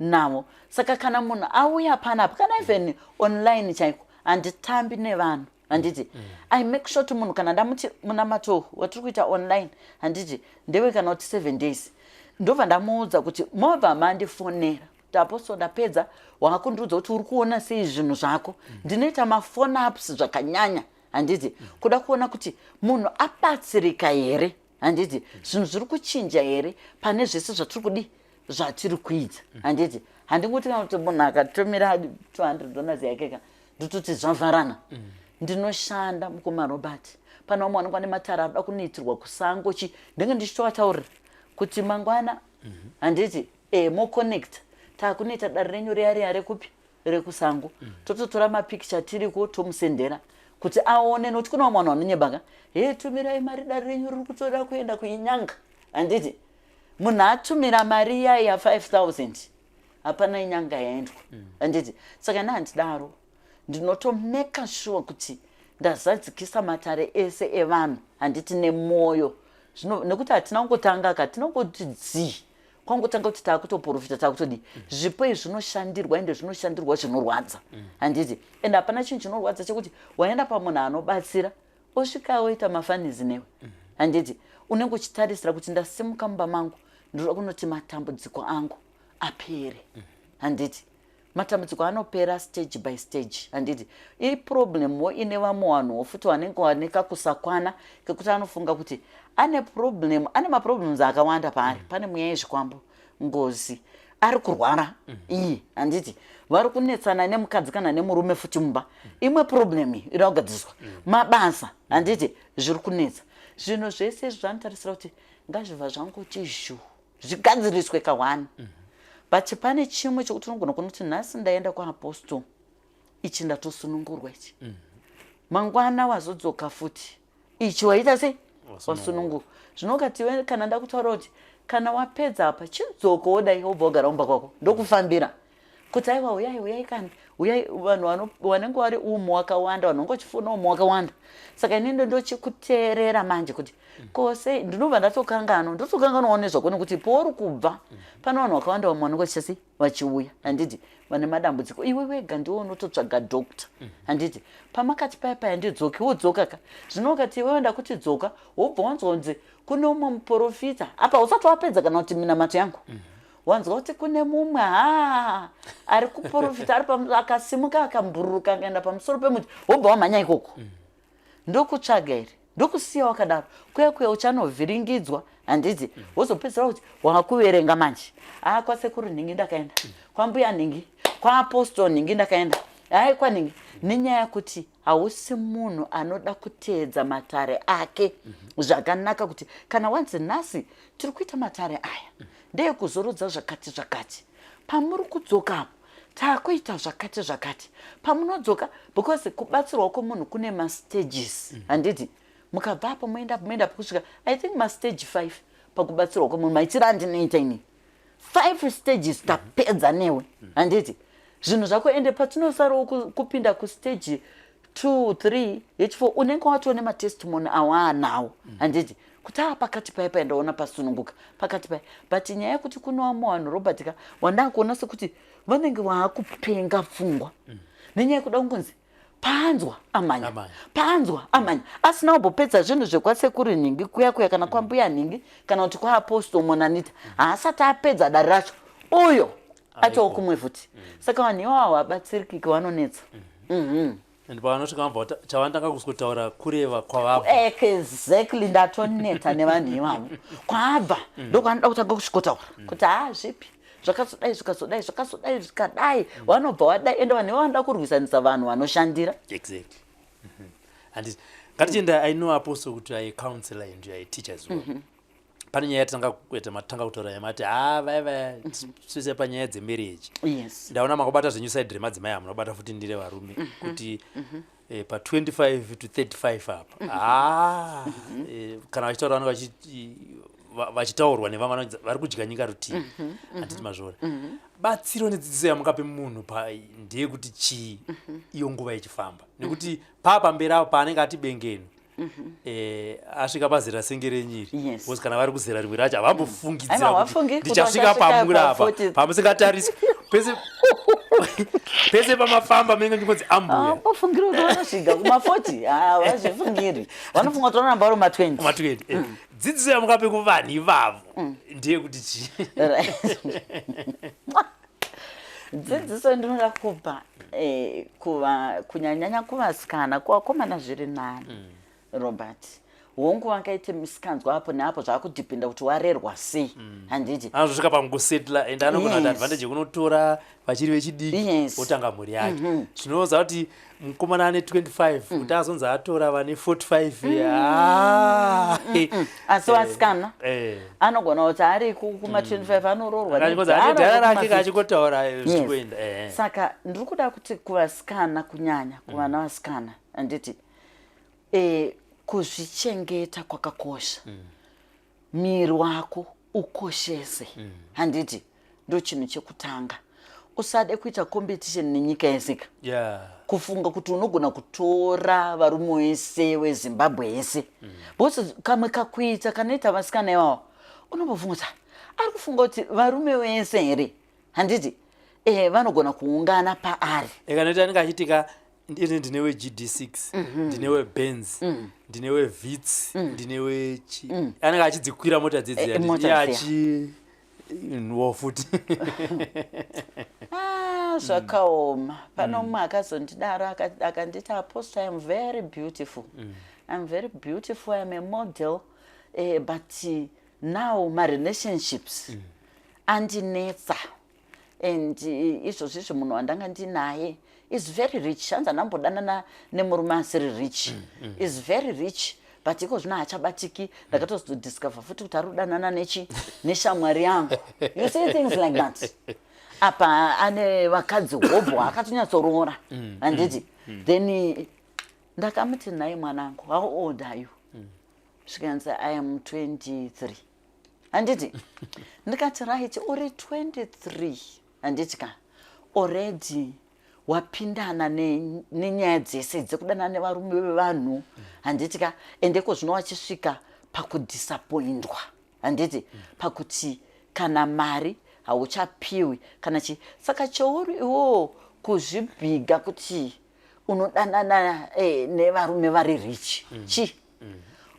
nawo. Saka kana munhu auya panapa kana even online chaiko handitambi nevanhu. Handiti I make sure to munhu kana ndamuti munamato watiri kuita online handiti ndewe kana kuti 7 days ndobva ndamuudza kuti mobva mandifonera kuti apostoli ndapedza wakundiudza kuti uri kuona sei zvinhu zvako, ndinoita mafone ups zvakanyanya. Handiti kuda kuona kuti munhu abatsirika here. Handiti zvinhu zviri kuchinja here pane zvese zvatiri kuita. Handiti handingoti kana kuti munhu akatomira $200 yake ndototi zvavharana. Ndinoshanda mukoma Robert pana umwe anongwa nematara anoda kunoitirwa kusango ndenge ndichitowataurira kuti mangwana handiti moconnect takunoita dare renyu riya rekupi rekusango tototora mapicture tiriko tomusendera kuti aone nokuti kuna mwana anonyebanga tumirai mari dare renyu riri kutoda kuenda kuinyanga. Handiti munhu atumira mari ya 5,000 hapana inyanga yaendwa. Handiti saka handidaro ndinotomeka sure kuti ndazadzikisa matare ese evanhu. Handiti nemwoyo nekuti hatina kungotanga tinongoti dzii kwangotanga kuti taakutoprofita taakutodii zvipo izvi zvinoshandirwa ende zvinoshandirwa zvinorwadza. Handiti ende hapana chinhu chinorwadza chekuti waenda pamunhu anobatsira osvika oita mafanizi newe. Handiti unenge uchitarisira kuti ndasimuka mumba mangu ndoda kunoti matambudziko angu apere. Handiti matambudziko anopera stage by stage. Handiti iproblemwo ine vamwe vanhuwo futi vanenge vaneka kusakwana kekuti anofunga kuti ane maproblems akawanda paari. Pane mweya yezvikwambo, ngozi, ari kurwara iyi. Handiti vari kunetsana nemukadzi kana nemurume futi mumba, imwe problem iri kugadziswa mabasa. Handiti zviri kunetsa zvinhu zvese izvi zvanotarisira kuti ngazvibva zvangoti zvigadziriswe kawani. But pane chimwe chekuti unogona kunoti nhasi ndaenda kwaapostoli ichi ndatosunungurwa ichi mangwana wazodzoka futi ichi waita sei wasunungurwa. Zvinokati iwe kana ndakutaura kuti kana wapedza apa chidzoka wodai wobva wagara mumba kwako ndokufambira kuti aiwa uyai kani uyai vanhu vanenge vari umo wakawanda vanhu vangochifuna umo wakawanda. Saka inini ndochikuteerera manje kuti kose ndinobva ndotokanganawo nezvako nekuti pouri kubva pane vanhu vakawanda vamwe vanongochasi vachiuya. Handiti vane madambudziko iwe wega ndiwo unototsvaga dokta. Handiti pamakati paya ndidzoke wodzoka ka zvinokati iwe wenda kuti dzoka wobva wanzonzi kune umwe muprofita apa usati wapedza kana kuti minamato yangu wanzwa kuti kune mumwe ari kuprofita ari akasimuka akamburuka akaenda pamusoro pemuti wobva wamhanya ikoko ndokutsvaga iri ndokusiya wakadaro kuya uchanovhiringidzwa handiti wozopedzera kuti wakuverenga manje kwasekuru nhingi ndakaenda kwambuya nhingi kwaapostol nhingi ndakaenda kwaningi nenyaya yekuti hausi munhu anoda kuteedza matare ake zvakanaka kuti kana wanzi nhasi tiri kuita matare aya ndeyekuzorodza zvakati pamuri kudzokapo takuita zvakati pamunodzoka because kubatsirwa kwomunhu kune mastages handiti mukabvapo moenda kusvika I think mastage 5 pakubatsirwa kwomunhu maitira andinoita ini 5 stages tapedza newe handiti zvinhu zvako ende patinosarawo kupinda kustage 2 3 h4 unenge watone matestimony awanawo handiti kuti pakati paipa endaona pasununguka pakati pai but nyaya yekuti kunowa vanhu Robertka wanda kuona sekuti vanenge vakupenga pfungwa nenyaya yekuda kungonzi panzwa amanya asina kubopedza zvinhu zvekwasekuru nhingi kuya kana kwambuya nhingi kana kuti kwaapostol monanita haasati apedza dare racho uyo acho kumwe futi saka vanhu ivavo havabatsirikiki vanonetsa and pavanosvika mabva chavandanga kuzokutaura kureva kwavabva exactly ndatoneta nevanhu ivavo kwabva ndokanoda kutanga kusvikotaura kuti zvipi zvakazodai zvikadai vanobva vadai ende vanhu ivavo vanoda kurwisanisa vanhu vanoshandira exactly handiti ngatichienda aino apostle kuti aicounselor and aiteachers pane nyaya yatanga kutaura yamati vaiva sese panyaya dzemarriage ndaona makabata zvenyusaidhire madzimai amunobata futi ndire varume kuti pa25 to 35 apa kana vachitaura vanenge vachitaurwa nevamwe vari kudya nyika rutivi handiti mazvora batsiro nedzidziso yamungape munhu ndeyekuti chii iyo nguva ichifamba nekuti pamberi apo paanenge ati bengeni asvika pazera senge renyiri kozi kana vari kuzera rimwe racho havambofungidzira kuti ndichasvika pamuri apa pamusingatarisi pese pamafamba menga ndingonzi ambuyafungira kuti vanosvika kuma40 havazvifungiri vanofunga kuti vanoramba vari ma20 dzidziso yamungape kuvanhu ivavo ndeyekuti chii dzidziso ndinoda kupa kunyanyanya kuvasikana kuvakomana zviri nani Robert hongu wakaite misikanzwa apo neapo zvakudhipinda kuti warerwa sei handiti anozvika pamukusetla and anogona advantage yekunotora vachiri vechidiki otanga mhuri yake zvinoza kuti mukomana ane 25 kuti azonzi atora vane 45 asi vasikana anogona kuti ari kuma25 anoroorwa dhara rake kachikotaura zvichienda saka ndiri kuda kuti kuvasikana kunyanya kuvana vasikana handiti kuzvichengeta kwakakosha miri wako ukoshese handiti ndo chinhu chekutanga usade kuita competition nenyika yesika kufunga kuti unogona kutora varume vese weZimbabwe yese bose kamwe kakuita kanoita vasikana ivavo unombofunga kuti ari kufunga kuti varume vese here handiti vanogona kuungana paari ekanoita anenge achiitika ndinewe GD6 ndinewe Benz ndinewe Vitz ndinewe anenge achidzikwira mota dzedzi nuwo futi zvakaoma pano mumwe akazondidaro akanditi Apostle, I'm very beautiful I'm very beautiful, I'm a model but now my relationships andinetsa and izvozvizvo munhu wandanga ndinaye is very rich hanza ndambodanana nemurume asiri rich is very rich but iko zvino hachabatiki ndakatozodiscover futi kuti ari kudanana neshamwari yangu you see things like that apa ane vakadzi hobho akatonyatsorora handiti then ndakamuti naye mwanangu how old are you zvikanzi I am 23 handiti ndikati right uri 23 handiti ka already wapindana nenyaya dzese dzekudanana nevarume vevanhu handiti ka endeko zvino wachisvika pakudisappointwa handiti pakuti kana mari hauchapiwi kana saka cheuri iwo kuzvibhiga kuti unodanana nevarume vari rich chi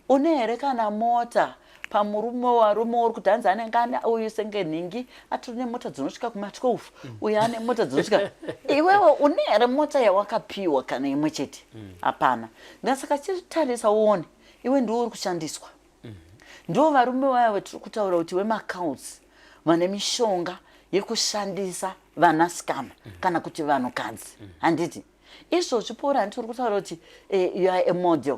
une here kana mota pamurume warume uri kutanza anenge uyu senge nhingi atori nemota dzinosvika kuma12 uyu ane mota dzinosvika iwewe une here mota yawakapiwa kana imwe chete hapana ndasaka chitarisa uone iwe ndiwo uri kushandiswa ndo varume vaya vatiri kutaura kuti vemacouts vane mishonga yekushandisa vanasikana kana kuti vanhukadzi handiti izvozvi pora ndiri kutaura kuti you are a model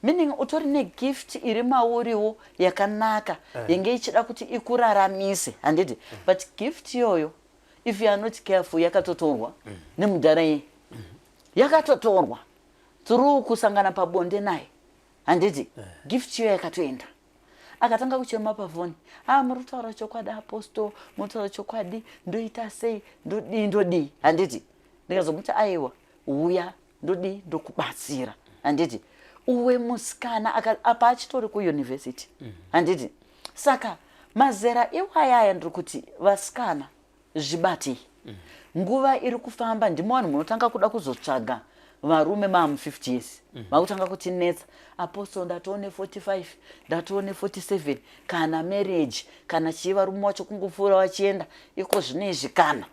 meaning utori negift iri mauriwo yakanaka yenge ichida kuti ikuraramise handiti but gift iyoyo if you are not careful yakatotorwa nemudhara ye yakatotorwa tiri kusangana pabonde naye handiti gift iyoyo yakatoenda akatanga kuchema pafoni muri kutaura chokwadi aposto muri kutaura chokwadi ndoita sei ndodii handiti ndikazomuti aiwa uya ndodi ndokubatsira handiti uwe musikana apa achitori kuyunivhesiti handiti saka mazera iwayaya ndiri kuti vasikana zvibatei nguva iri kufamba ndimo vanhu munotanga kuda kuzotsvaga varume mamu50 years vakutanga kutinetsa apostle ndatoone 45 ndatoone 47 kana marriage kana chiva rume wacho kungopfuura wachienda iko zvinezvi kana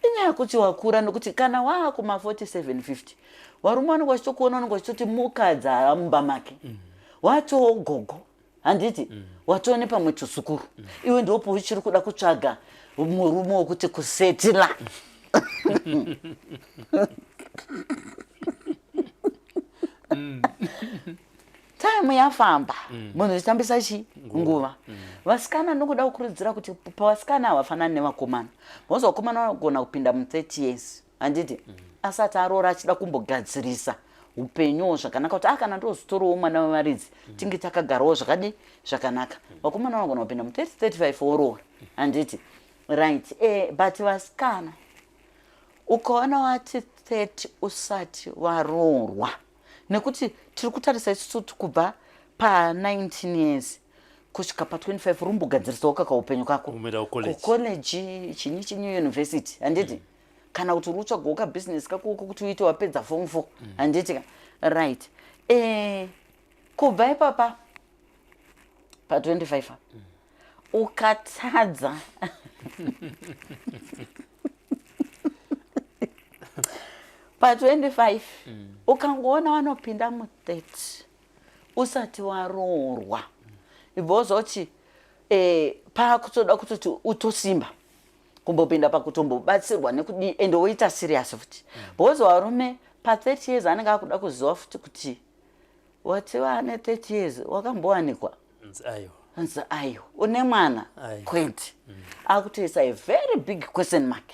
inyaya yekuti wakura nokuti kana waakuma 47-50 varume vanenge vachitokuona vanenge vachitoti mukadzi mumba make watogogo handiti watoone pamwe tusukuru iwe ndopo uchiri kuda kutsvaga murume wokuti kusetila time yafamba munhu zitambisa chi nguva vasikana nokuda kukurudzira kuti pavasikana havafanani nevakomana because vakomana vanogona kupinda mu30 years handiti asati arora achida kumbogadzirisa upenyu zvakanaka kuti kana ndozvitoriwo mwana wemaridzi tinge takagarawo zvakadi zvakanaka vakomana vanogona kupinda mu30-35 orora handiti right but vasikana ukaona wati 30 usati waroorwa nekuti tiri kutarisa isusu kubva pa19 years kusvika pa25 rumbogadzirisawo kakaupenyu kako kucollege chinyi university handiti kana kuti uri utsvagoka business kako kuti uite wapedza form 4 handiti right kubva ipapa pa25 ukatadza pa25 ukangoona vanopinda mu30 usati waroorwa ibvoza kuti pakutoda kutoti utosimba kumbopinda pakutombobatsirwa nekudii ende woita serious futi because varume pa30 years anenge akuda kuziva futi kuti wativa ane 30 years wakambowanikwa nzi ayo une mwana kwete akutoisa a very big question mark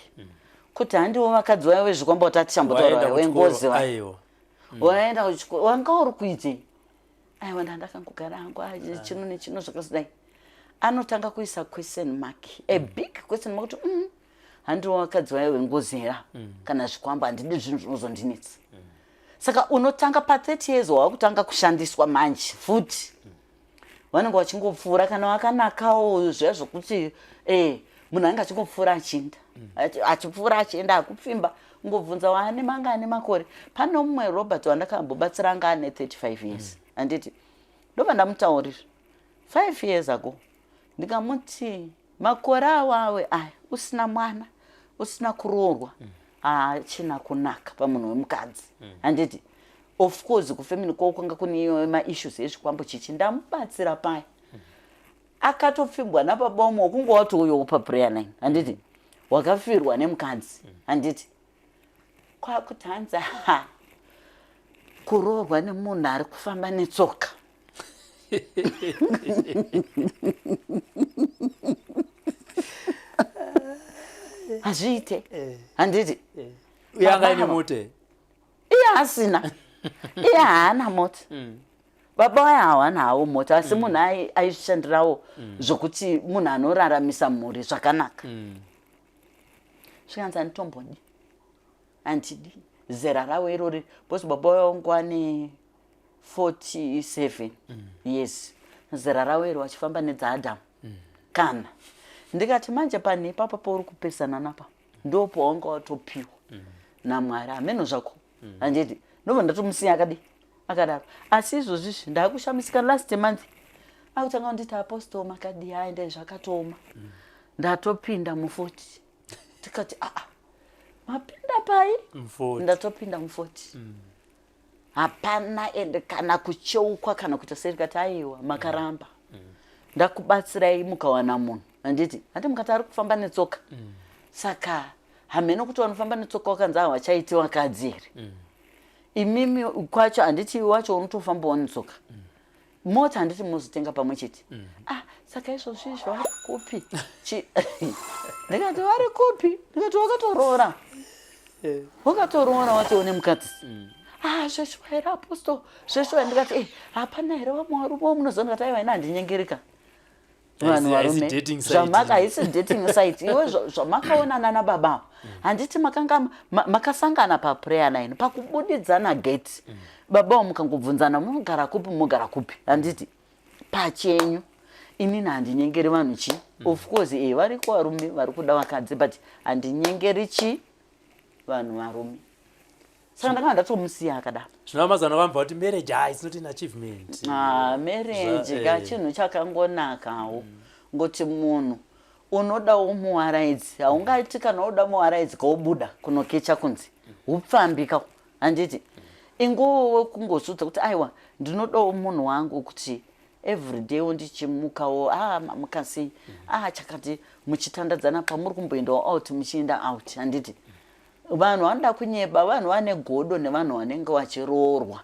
kuti handiwo vakadzi vaiwe zvikwamba kuti atichambotaura wengozi waenda kuchikoro wanga uri kuitei aiwa ndandakangogara hangu chino nechino zvakasidai anotanga kuisa question mark a big question mark kuti handiwo vakadzi vaiwe ngozi hera kana zvikwamba handidi zvinhu zvinozondinetsa saka unotanga pa30 years wakutanga kushandiswa manje futi vanenge vachingopfuura kana wakanakawo zviya zvokuti munhu anenge achingopfuura achinda achipfuura achienda akupfimba ngobvunza waane mangane makore pano mumwe Robert wandakambobatsira anga ane 35 years handiti ndobva ndamutaurira 5 years ago ndikamuti makore awawe aya usina mwana usina kuroorwa achina kunaka pamunhu wemukadzi handiti of course kufamily kwavo kwanga kune maissues ezvikwambo chichi ndamubatsira paya akatopfigwa napabaumo wakunge watouyowo paprayer line handiti wakafirwa nemukadzi handiti kwakutanza kuroorwa nemunhu ari kufamba netsoka hazviite handiti uyanga ine mote iye asina iye haana mota baba vaye hawana hawo mota asi munhu aishandirawo zvokuti munhu anoraramisa mhuri zvakanaka zvikanzi anditombodi handidi zera ravo irori bcause baba vangu ane 47 years zera ravo iro vachifamba nedzaadhamu kana ndikati manje pane papa pauri kupesana napa ndopo wanga watopiwa namwari hameno zvako handiti ndobva ndatomusiya akadi akadaro asi izvozvizvi ndakushamisika last month akutanga kunditi apostle makadi aende zvakatoma ndatopinda mufoti tikati mapinda pai ndatopinda mufoti hapana ende kana kucheukwa kana kuita sei tikati aiwa makaramba ndakubatsirai mukawana munhu handiti handi mukati ari kufamba netsoka saka hamene kuti vanofamba netsoka wakanzi hawachaiti wakadzi here imimi kwacho handiti wacho unotofambawo netsoka mota handiti munozotenga pamwe chete saka izvozvo izvo vari kupi ndikati vari kupi ndikati wakatoroora watione mukadzi zveshuwa here apostle zveshuwa ndikati hapana here vamwarume munoziva ndikati aiwa ina handinyengereka vanhu varume haisi dating site iwe zvamakaonana nababa handiti makanga makasangana paprayer line pakubudidzana gate baba mukangobvunzana munogara kupi handiti pachenyu inini handinyengeri vanhu chi of course variko varume vari kuda vakadzi but handinyengeri vanhu varume saka ndakanga ndatomusiya akadaro zvino mazana vambva kuti marriage is not an achievement marriage chinhu chakangonakawo ngoti munhu unodawo muwaraidzi haungati kana uda muwaraidzi kaubuda kunokecha kunzi hupfambika handiti ingowe kungozudza kuti aiwa ndinodawo munhu wangu kuti everyday ndichimukawo mukasi chakati muchitandadzana pamuri kumboendawo out muchienda out handiti vanhu vanoda kunyeba vanhu vane godo nevanhu vanenge vachiroorwa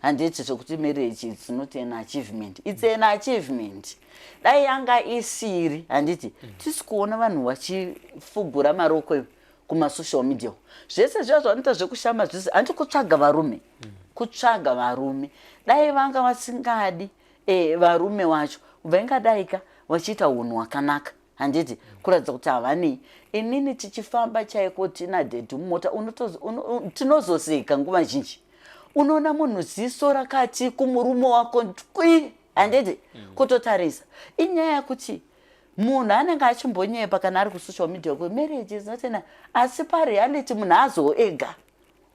handiti zvekuti marriage is not an achievement it's an achievement dai yanga isiri handiti tisi kuona vanhu vachifugura maroko kumasocial media zvese zviya zvanoita zvekushama zvese handi kutsvaga varume kutsvaga varume dai vanga vasingadi varume wacho vaingadaika vachiita unhu hwakanaka handiti kuratidza kuti havanei inini tichifamba chaiko tina dhedhi mumota tinozoseka nguva zhinji unoona munhu ziso rakati kumurume wako ndwi handiti kutotarisa inyaya yekuti munhu anenge achimbonyepa kana ari kusocial media kuti marriage is not enough asi pareality munhu azo ega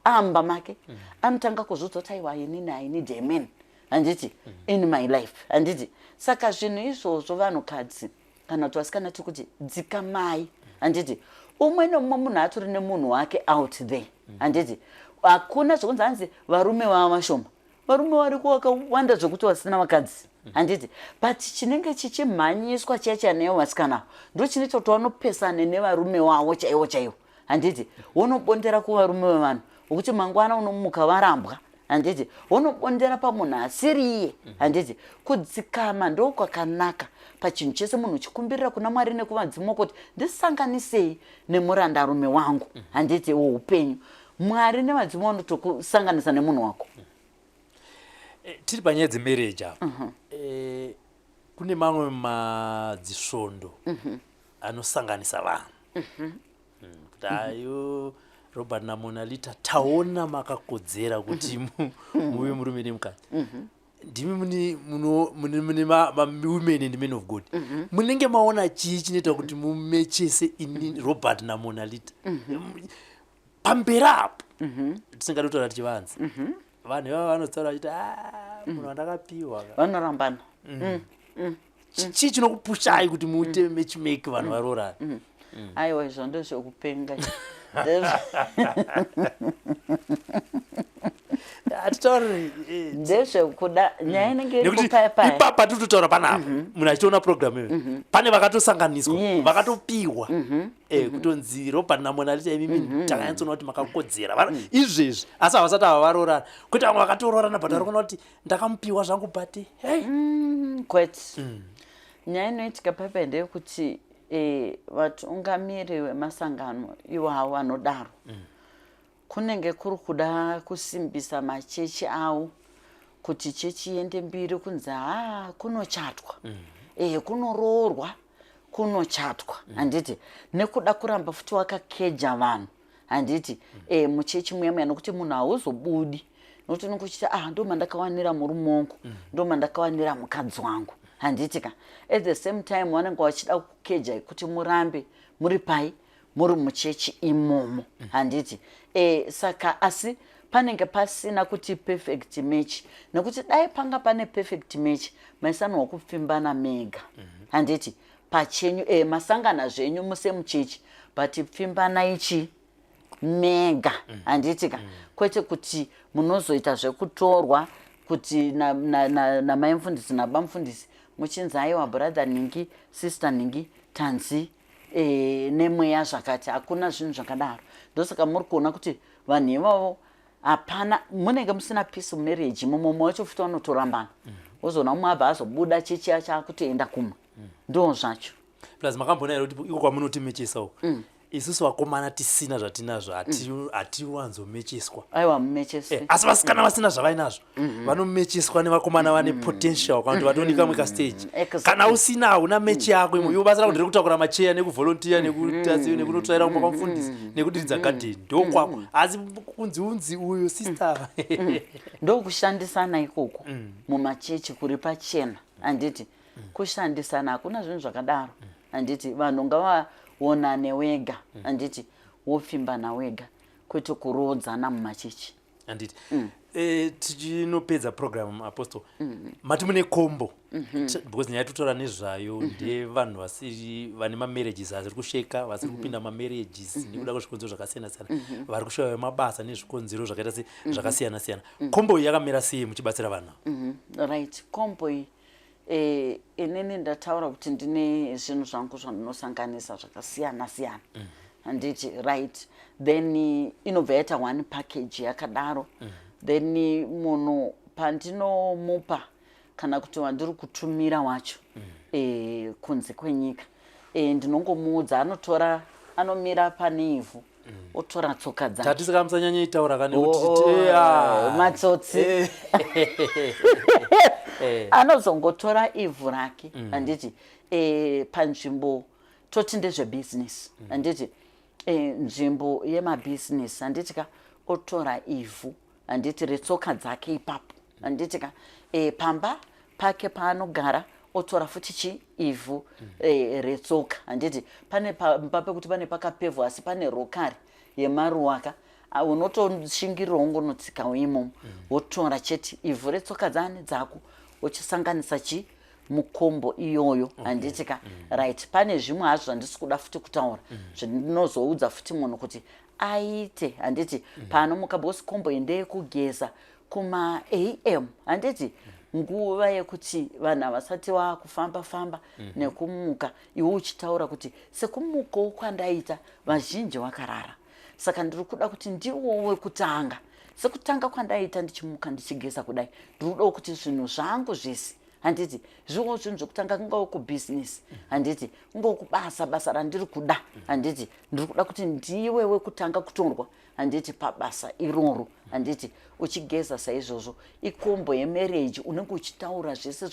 amba make anotanga kuzodza kuti aiwa inini I need a man handiti in my life handiti saka zvinhu izvozvo vanhukadzi kana kuti vasikana tiri kuti dzikamai handiti umwe nomumwe munhu atori nemunhu wake out there handiti hakuna zvokunzi hanzi varume vava vashoma varume variko vakawanda zvokuti vasina vakadzi handiti but chinenge chichimhanyiswa chiya nevo vasikanawo ndo chinoita kuti vanopesane nevarume wavo chaivo handiti wonobondera kuvarume vevanhu wokuti mangwana unomuka varambwa handiti wonobondera pamunhu asiri iye handiti kudzikama ndo kwakanaka pachinhu chese munhu uchikumbirira kuna Mwari nekuvadzimu kuti ndisanganisei nemurandarume wangu handiti woupenyu Mwari nevadzimu vanotokusanganisa nemunhu wako tiri panyaya dzemarriage apa kune mamwe madzisvondo anosanganisa vanhu kuti ayo Robert naMona Lita taona makakodzera kuti muve murume nemukadzi ndimi mune women and men of God munenge maona chii chinoita kuti mumechese ini Robert naMona Lita pamberi apo tisingadi kutaura tichivanza vanhu ivava vanotsaura vachiti munhu wandakapiwa vanorambana chii chinokupushai kuti muite matchmake vanhu varoorana aiwa izvo ndozvekupenga atitauri ndezvekuda nyaya inenge irikupayapaya ipapa titotaura panapa munhu achitoona programu iyo pane vakatosanganiswa vakatopiwa kutonzi Robert naMona Lita imimi takanyatsoona kuti makakodzera izvezvi asi havasati ava varoorana kuti vamwe vakatoroorana but vari kuona kuti ndakamupiwa zvangu bati kwete nyaya inoitika payapaya ndeyekuti vatungamiri vemasangano ivo havo vanodaro kunenge kuri kuda kusimbisa machechi avo kuti chechi iende mbiri kunzi kunochatwa kunoroorwa kunochatwa handiti nekuda kuramba futi wakakeja vanhu handiti muchechi muyamaya nokuti munhu hauzobudi nokuti nokuchita ndo mandakawanira murume wangu ndo mandakawanira mukadzi wangu handiti ka at the same time vanenge vachida kukeja kuti murambe muri pai muri muchechi imomo handiti saka asi panenge pasina kuti perfect match nekuti dai panga pane perfect match maisanwa kupfimbana mega handiti pachenyu masangana zvenyu muse muchechi but pfimbana ichi mega handiti ka kwete kuti munozoita zvekutorwa kuti na mai mufundisi nababa mufundisi muchinzi aiwa brother ningi sister ningi tanzi nemweya zvakati hakuna zvinhu zvakadaro ndosaka muri kuona kuti vanhu ivavo hapana munenge musina peace marriage mumwe wacho futi vanotorambana wozoona mumwe abva azobuda chechi yacho akutoenda kumwe ndo zvacho plus makambona here kuti iko kwamunotimechesa uko isusu vakomana tisina zvatinazvo hatiwanzomecheswa aiwa mumecheswe asi vasikana vasina zvavainazvo vanomecheswa nevakomana vane potential kana kuti vatonika mweka stage kana usina hauna mechi yako iwe basa rako nderekutakura macheya nekuvolunteer nekunotsvaira kumba kwamufundisi nekudiridza gadheni ndo kwako asi kunzi uyo sister ndokushandisana ikoko mumachechi kuri pachena handiti kushandisana hakuna zvinhu zvakadaro handiti vanhu ngavaonane wega handiti wopfimbana wega kwete kurodzana mumachechi handiti tichinopedza program apostle mati mune kombo because nyaya totora nezvayo ndevanhu vasiri vane mamarriages vasiri kusheka vasiri kupinda mamarriages nekuda kwezvikonzero zvakasiyana-siyana vari kushayiwa mabasa nezvikonzero zvakaita zvakasiyana-siyana kombo iyi yakamira sei muchibatsira vanhu right kombo iyi inini ndataura kuti ndine zvinhu zvangu zvandinosanganisa zvakasiyana-siyana handiti right then inobva yaita one package yakadaro then munhu pandinomupa kana kuti wandiri kutumira wacho kunze kwenyika ndinongomuudza anomira pane ivhu otora tsoka dzake tatisikamusanyanya itaura kanekuti matsotsi anozongotora ivhu rake handiti panzvimbo toti ndezvebusiness handiti nzvimbo yemabhizinesi handitika otora ivhu handiti retsoka dzake ipapo handitika pamba pake paanogara otora futi ivhu retsoka handiti pane pamba pekuti pane pakapevhwa asi pane rokari yemaruwaka unotoshingirirawo ngonotsikawo imomo wotora cheti ivhu retsoka dzane dzako uchisanganisa mukombo iyoyo handitika right pane zvimwe hazvo zvandisi kuda futi kutaura zvinozoudza futi munhu kuti aite handiti panomuka bosi kombo ndeyekugeza kuma am handiti nguva yekuti vanhu havasati vakufamba-famba nekumuka iwe uchitaura kuti sekumukawo kwandaita vazhinji vakarara saka ndiri kuda kuti ndiwo wekutanga sekutanga kwandaita ndichimuka ndichigeza kudai ndiri kudawo kuti zvinhu zvangu zvese handiti zviwo zvinhu zvekutanga kungawo kubhizinesi handiti kungawo kubasa basa randiri kuda handiti ndiri kuda kuti ndiwe wekutanga kutorwa handiti pabasa iroro handiti uchigeza saizvozvo ikombo yemarriage unenge uchitaura zvese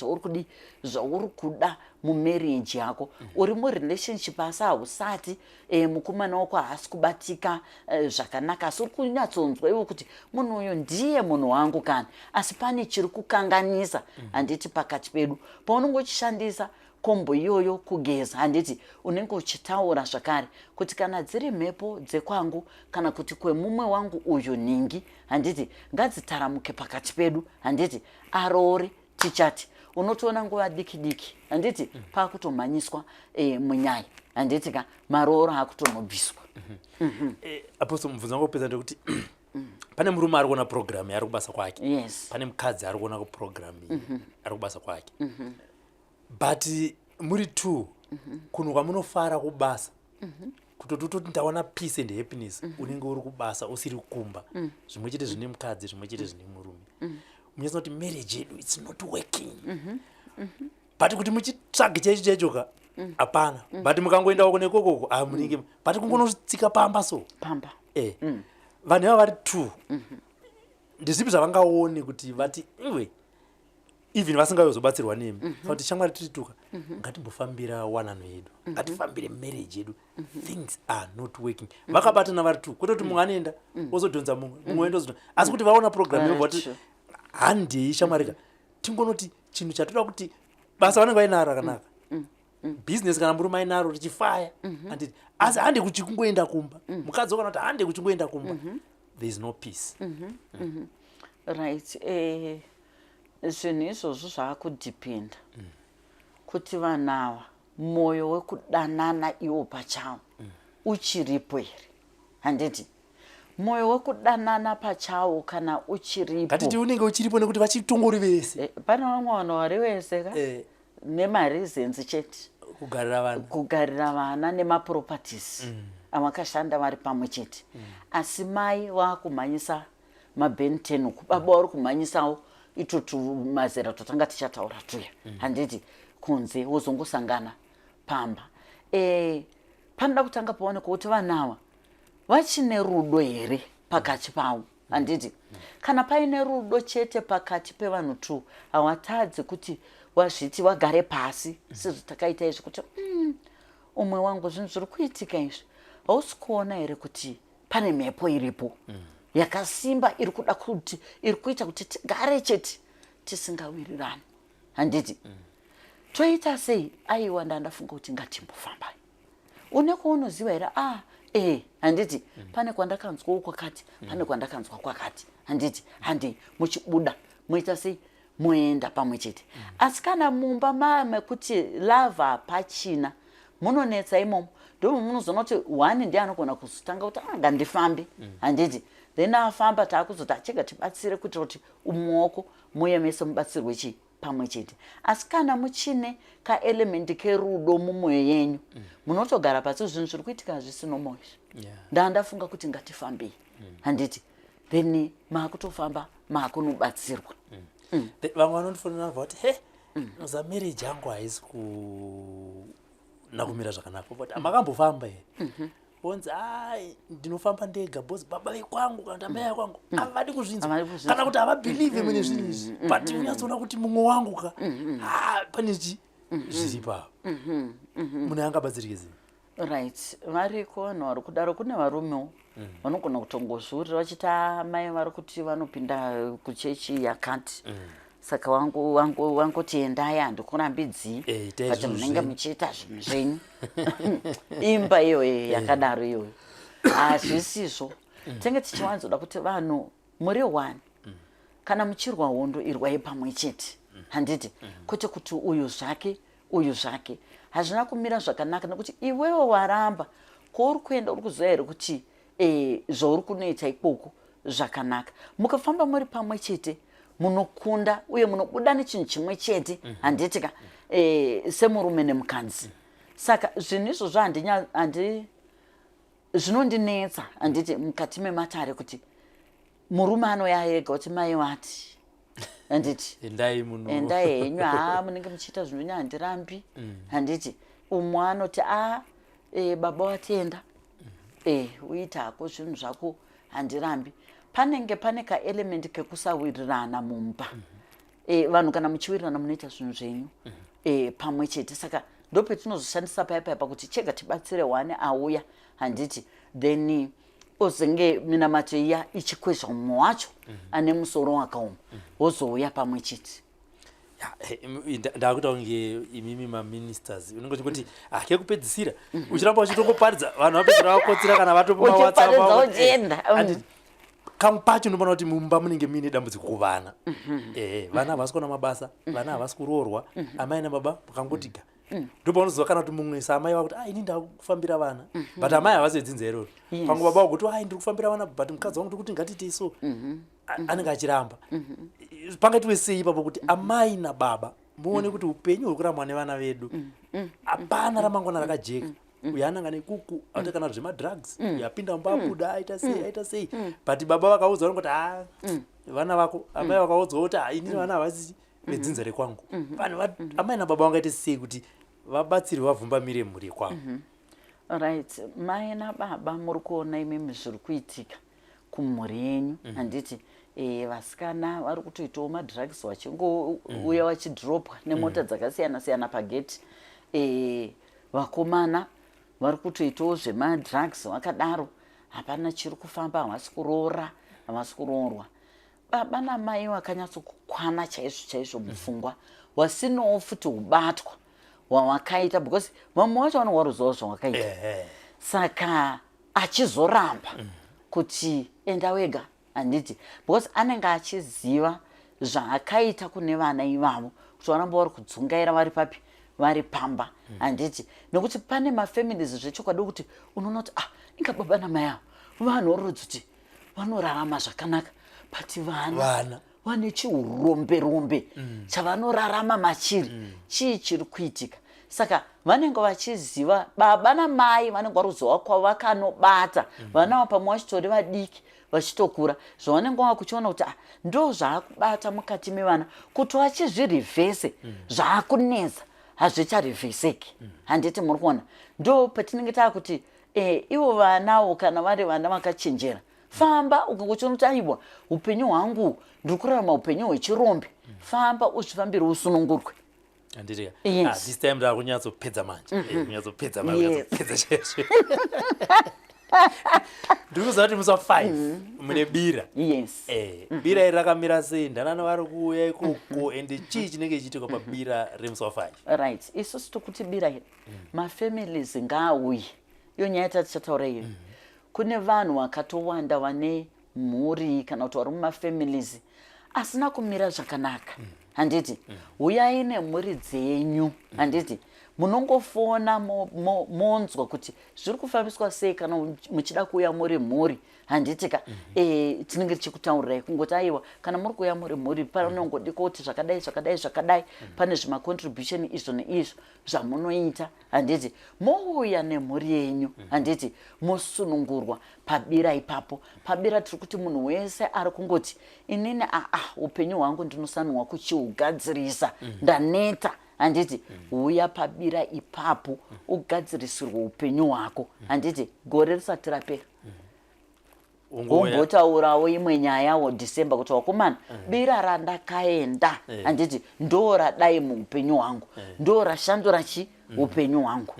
zvauri kuda mumarriage yako uri murelationship asi hausati mukomana wako haasi kubatika zvakanaka asi uri kunyatsonzwa iwe kuti munhu uyu ndiye munhu wangu kani asi pane chiri kukanganisa handiti pakati pedu paunenge uchishandisa kombo iyoyo kugeza handiti unenge uchitaura zvakare kuti kana dziri mhepo dzekwangu kana kuti kwemumwe wangu uyu ningi handiti ngadzitaramuke pakati pedu handiti arori tichati unotoona nguva diki handiti paakutomhanyiswa munyaya handiti ka maroro akutonobviswa apostle mubvunzo wangu wopedza ndekuti pane murume ari kuona program ari kubasa kwake yes pane mukadzi ari kuona kuprogram ari kubasa kwake but muri two kunhu kwamunofara kubasa kutoti ndawana peace and happiness unenge uri kubasa usiri kumba zvimwe chete zvine mukadzi zvimwe chete zvine murume munyatsa kuti marriage yedu it's not working but kuti muchitsvage chaicho hapana but mukangoendawo kune kokoko munenge but kungonotsika pamba so pamba vanhu ava vari two ndezvipi zvavangaone kuti vati iwe even vasingazobatsirwa nemi kuti shamwari tirituka ngatimbofambira wanano yedu ngatifambire marriage yedu things are not working vakabatana vari two kwete kuti mumwe anoenda ozodhonza mumwe enda ozodhonza asi kuti vaona program yobva kuti handei shamwarika tingonoti chinhu chatoda kuti basa vanenge vainaro rakanaka business kana murume ainaro richifaya handiti asi hande kuchikungoenda kumba mukadzi wakana kuti hande kuchingoenda kumba there is no peace. Right. Zvinhu izvozvo zvakudhipenda kuti vanhu mwoyo wekudanana iwo pachawo uchiripo here. Handiti mwoyo wekudanana pachawo kana uchiripo. Ngatiti unenge uchiripo nekuti vachitongori vese. Pane vamwe vanhu vari vese ka nemareasons chete kugarira vana nemaproperties avakashanda vari pamwe chete. Asi mai vakumhanyisa maBen 10 baba vari kumhanyisawo itutu mazera totanga tichataura tuya. Handiti kunze wozongosangana pamba. Panoda kutanga paoneka kuti vanhu vachine rudo here pakati pavo. Handiti kana paine rudo chete pakati pevanhu tu hawatadzi kuti wazviti wagare pasi sezvo takaita izvi kuti umwe wangu zvinhu zviri kuitika izvi hausi kuona here kuti pane mhepo iripo yakasimba iri kuda kuti iri kuita kuti tigare chete tisingawirirani. Handiti toita sei? Aiwa ndandafunga kuti ngatimbofambai. Une kwaunoziva here handiti pane kwandakanzwawo kwakati pane kwandakanzwa kwakati. Handiti handi muchibuda moita sei? Moenda pamwe chete. Asi kana mumba mekuti lava pachina munonetsa imomo ndomo munozoona kuti wani ndiye anogona kuzotanga kuti ngandifambe. Handiti then afamba taakuzoti achega tibatsire kuitira kuti umuoko muyemese mubatsirwe chi pamwe chete. Asi kana muchine kaelementi kerudo mumwoyo yenyu munotogara pasi zvinhu zviri kuitika zvisino moyo. Ndandafunga kuti ngatifambei. Handiti then maakutofamba maakunobatsirwa. Vamwe vanondifonera vati noza marriage yangu haisi nakumira zvakanaka but makambofamba here onzi ndinofamba ndega bhozi baba vekwangu kana mai vakwangu avadi kuzvinzwa kana kuti havabhilive mune zvinhu izvi but unyatsoona kuti mumwe wangu ka pane zviri pavo mune angabatsirike sei? Right. Variko vanhu vari kudaro. Kune varumewo vanogona kutongozviurira vachiti mai vari kuti vanopinda kuchechi yakati saka wangoti endai handikurambidzii kuti munenge muchiita zvinhu zvenyu. Imba iyoyo yakadaro iyoyo hazvisizvo. Tenge tichiwanzoda kuti vanhu muri one kana muchirwa hondo irwai pamwe chete. Handiti kwete kuti uyu zvake uyu zvake. Hazvina kumira zvakanaka nekuti iwewe waramba kouri kuenda uri kuziva here kuti zvauri kunoita ikoko zvakanaka. Mukafamba muri pamwe chete munokunda uye munobuda nechinhu chimwe chete. Handiti ka semurume nemukadzi. Saka zvinhu izvozvo zvinondinetsa. Handiti mukati mematare kuti murume anoya ega kuti mai vati handiti endai henyu munenge muchiita zvinhu handirambi. Handiti umwe anoti baba watenda uita hako zvinhu zvako handirambi. Panenge pane kaelementi kekusawirirana mumba. Vanhu kana muchiwirirana munoita zvinhu zvenyu pamwe chete. Saka ndopetinozoshandisa paya kuti chega tibatsire wane auya. Handiti then ozenge minamato iya ichikwezva mumwe wacho ane musoro wakaoma wozouya pamwe chete. Ndakuta kunge imimi maministers unenge uchikuti kekupedzisira uchiramba uchitongoparidza vanhu vapedzera vakotsira kana vatopa WhatsApp kamwe pacho unoona kuti mumba munenge muine dambudziko kuvana. Vana havasi kuona mabasa, vana havasi kuroorwa, amai nababa mukangotiga. Ndopaunoziva kana kuti mumwe samai vakuti ini ndakufambira vana but amai havasi vedzinza iroro. Pangu baba vakuti ndiri kufambira vana but mukadzi wangu ndikuti ngatiitei so anenge achiramba. Pangaitwe sei ipapo kuti amai nababa muone kuti upenyu huri kurambwa nevana vedu hapana ramangwana rakajeka. Uyu ananga nekuku ati kana zvemadrugs yapinda mbabuda aita sei but baba vakaudza kuti vana vako amai vakaudza kuti ini vana havasi vedzinza rekwangu. Amai nababa vangaite sei kuti vabatsirwe vavhumbamire mhuri kwavo? Right. Mai nababa muri kuona imimi zviri kuitika kumhuri yenyu. Handiti vasikana vari kutoitawo madrugs vachingouya vachidropwa nemota dzakasiyana siyana pageti. Vakomana vari kutoitawo zvemadrugs vakadaro. Hapana chiri kufamba, havasi kuroora, havasi kuroorwa. Baba namai vakanyatsokukwana chaizvo mupfungwa wasinowo futi kubatwa wawakaita because vamwe vacho vanenge varuzivawo zvawakaita. Saka achizoramba kuti enda wega handiti, because anenge achiziva zvaakaita kune vana ivavo kuti varamba vari kudzungaira vari papi vari pamba handiti, nekuti pane mafamilies zvechokwadi kuti unoona kuti inga baba namai avo vanhu vorudzi kuti vanorarama zvakanaka, but vana vane chiurombe chavanorarama machiri chii chiri kuitika. Saka vanenge vachiziva baba namai vanenge varuziva kwavakanobata vana ava pamwe vachitori vadiki vachitokura, zvavanenge vakuchiona kuti ndo zvaakubata mukati mevana, kuti vachizvirivhese zvaakunetsa hazvicharivheseki handiti muri kuona. Ndo patinenge taakuti ivo vanawo kana vari vana vakachenjera, famba ukangochiona kuti aiwa upenyu hwangu ndiri kurarama upenyu hwechirombe, famba uzvifambire usunungurwe. Andiriya. This time ndava kunyatsopedza manje. Kunyatsopedza manje. Ndiri kuziva kuti musi wa5 mune bira. Yes. Bira iri rakamira sei, ndanana vari kuuya ikoko, ende chii chinenge chiitika pabira remusi wa5? Right. Isusu tokuti bira iri mafamilies ngaauye. Iyo nyaya tatichataura iyo. Kune vanhu vakatowanda vane mhuri kana kuti vari mumafamilies asina kumira zvakanaka. Handiti, uyai nemhuri dzenyu, handiti, munongofona monzwa kuti zviri kufambiswa sei kana muchida kuuya muri mhuri, handitika, tinenge tichikutaurirai kungoti aiwa kana muri kuuya muri mhuri panongodiko kuti zvakadai, pane zvimacontribution izvo neizvo zvamunoita, handiti, mouya nemhuri yenyu, handiti, mosunungurwa pabira ipapo. Pabira tiri kuti munhu wese ari kungoti inini upenyu hwangu ndinosanwa kuchihugadzirisa, ndaneta, handiti, uya pabira ipapo ugadzirisirwa upenyu hwako, handiti, gore risati rapera. Umbotaurawo imwe nyayawo December kuti wakomana bira randakaenda, handiti, ndo radai muupenyu hwangu, ndo rashandura chi upenyu hwangu.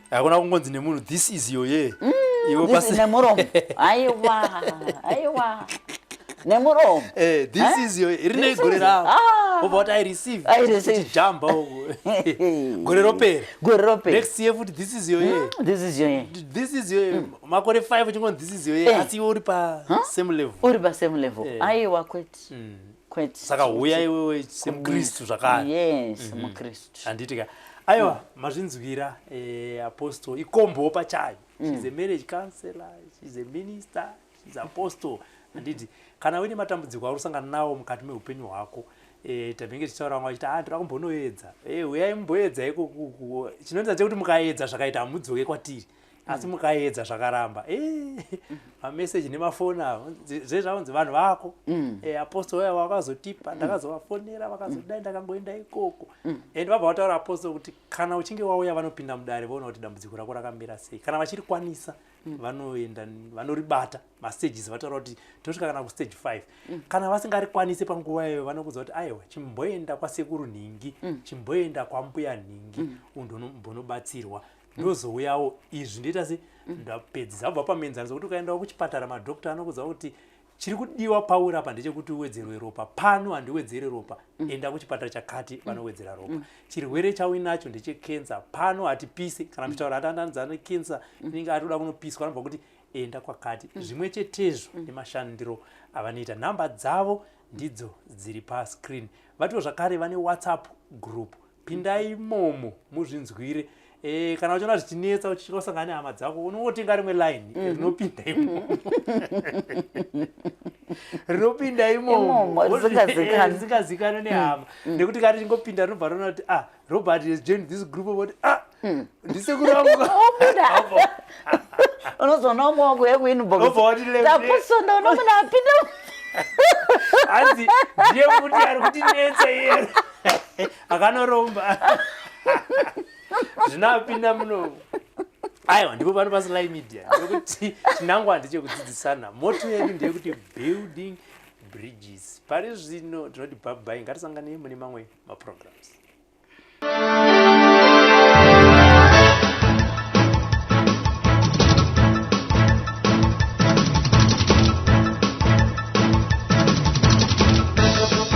Hakuna kungonzi nemunhu this is your year. This is nemuromo. Aiwa. Nemuromo. This is your year. Rine gore ravo. What I receive. Jamba gore ropera. Next year futi this is your year. This is your year. This is your year. Makore 5 uchingon this is your year. Asi uri pa same level. Uri pa same level. Aiwa kweti. Saka uya iwewe semukristu zvakare. Yes, mukristu. Handitika. Aiwa, mazvinzwira apostle ikombo pachayo. She's a marriage counselor, she's a minister, she's an apostle. Handiti, kana wine matambudziko arusangana nawo mukati meupenyu hwako, tabenge tichitaura vamwe vachiti ndira kumbonoedza. Uyai mumboedza ikoko. Chinoita chekuti mukaedza zvakaita hamudzoke kwatiri. Asi mukaedza zvakaramba. Mameseji nemafoni avo zvezvaunzi vanhu vako. Apostle weya wakazotipa, ndakazovafonera vakazodai ndakangoenda ikoko. Ende vabva vataura apostle kuti kana uchinge wauya vanopinda mudare voona kuti dambudziko rako rakamira sei. Kana vachiri kwanisa vanoenda vanoribata mastages vataura kuti tosvika kana kustage 5. Kana vasingarikwanisi panguva iyoyo vanokuudza kuti aiwa chimboenda kwasekuru Nhingi, chimboenda kwambuya Nhingi, umbonobatsirwa. Ndozouyawo izvi ndoita se ndapedza zabva pamenzaniso kuti ukaendawo kuchipatara madhokta anokuudza kuti chiri kudiwa pauri apa ndechekuti uwedzerwe ropa. Pano handiwedzere ropa, enda kuchipatara chakati vanowedzera ropa. Chirwere chauinacho ndechekensa, pano hatipisi kana muchitaura atandanidza nekensa inenge atoda kunopiswa anobva kuti enda kwakati. Zvimwe chetezvo nemashandiro avanoita. Nhamba dzavo ndidzo dziri pascreen. Vatiwo zvakare vane WhatsApp group. Pindai imomo muzvinzwire. Kana uchiona zvichinetsa uchisangana nehama dzako unongotenga rimwe line rinopinda imomo. Rinopinda imomo risingazikana nehama. Nekuti kati tingopinda rinobva rinoona kuti Robert has joined this group about ndisekuru wangu. Unozoona umwe wangu yekuinbox. Taposonda unomuna apinda. Hanzi ndiye kuti ari kutinetsa iye. Akanoromba. Zvinapinda muno. Aiwa ndipo pano pa Sly Media. Ndikuti chinangwa ndechekudzidzisana. Moto yedu ndeyekuti building bridges. Pari zvino tinoti bye bye, ngatisangane mune mamwe ma programs.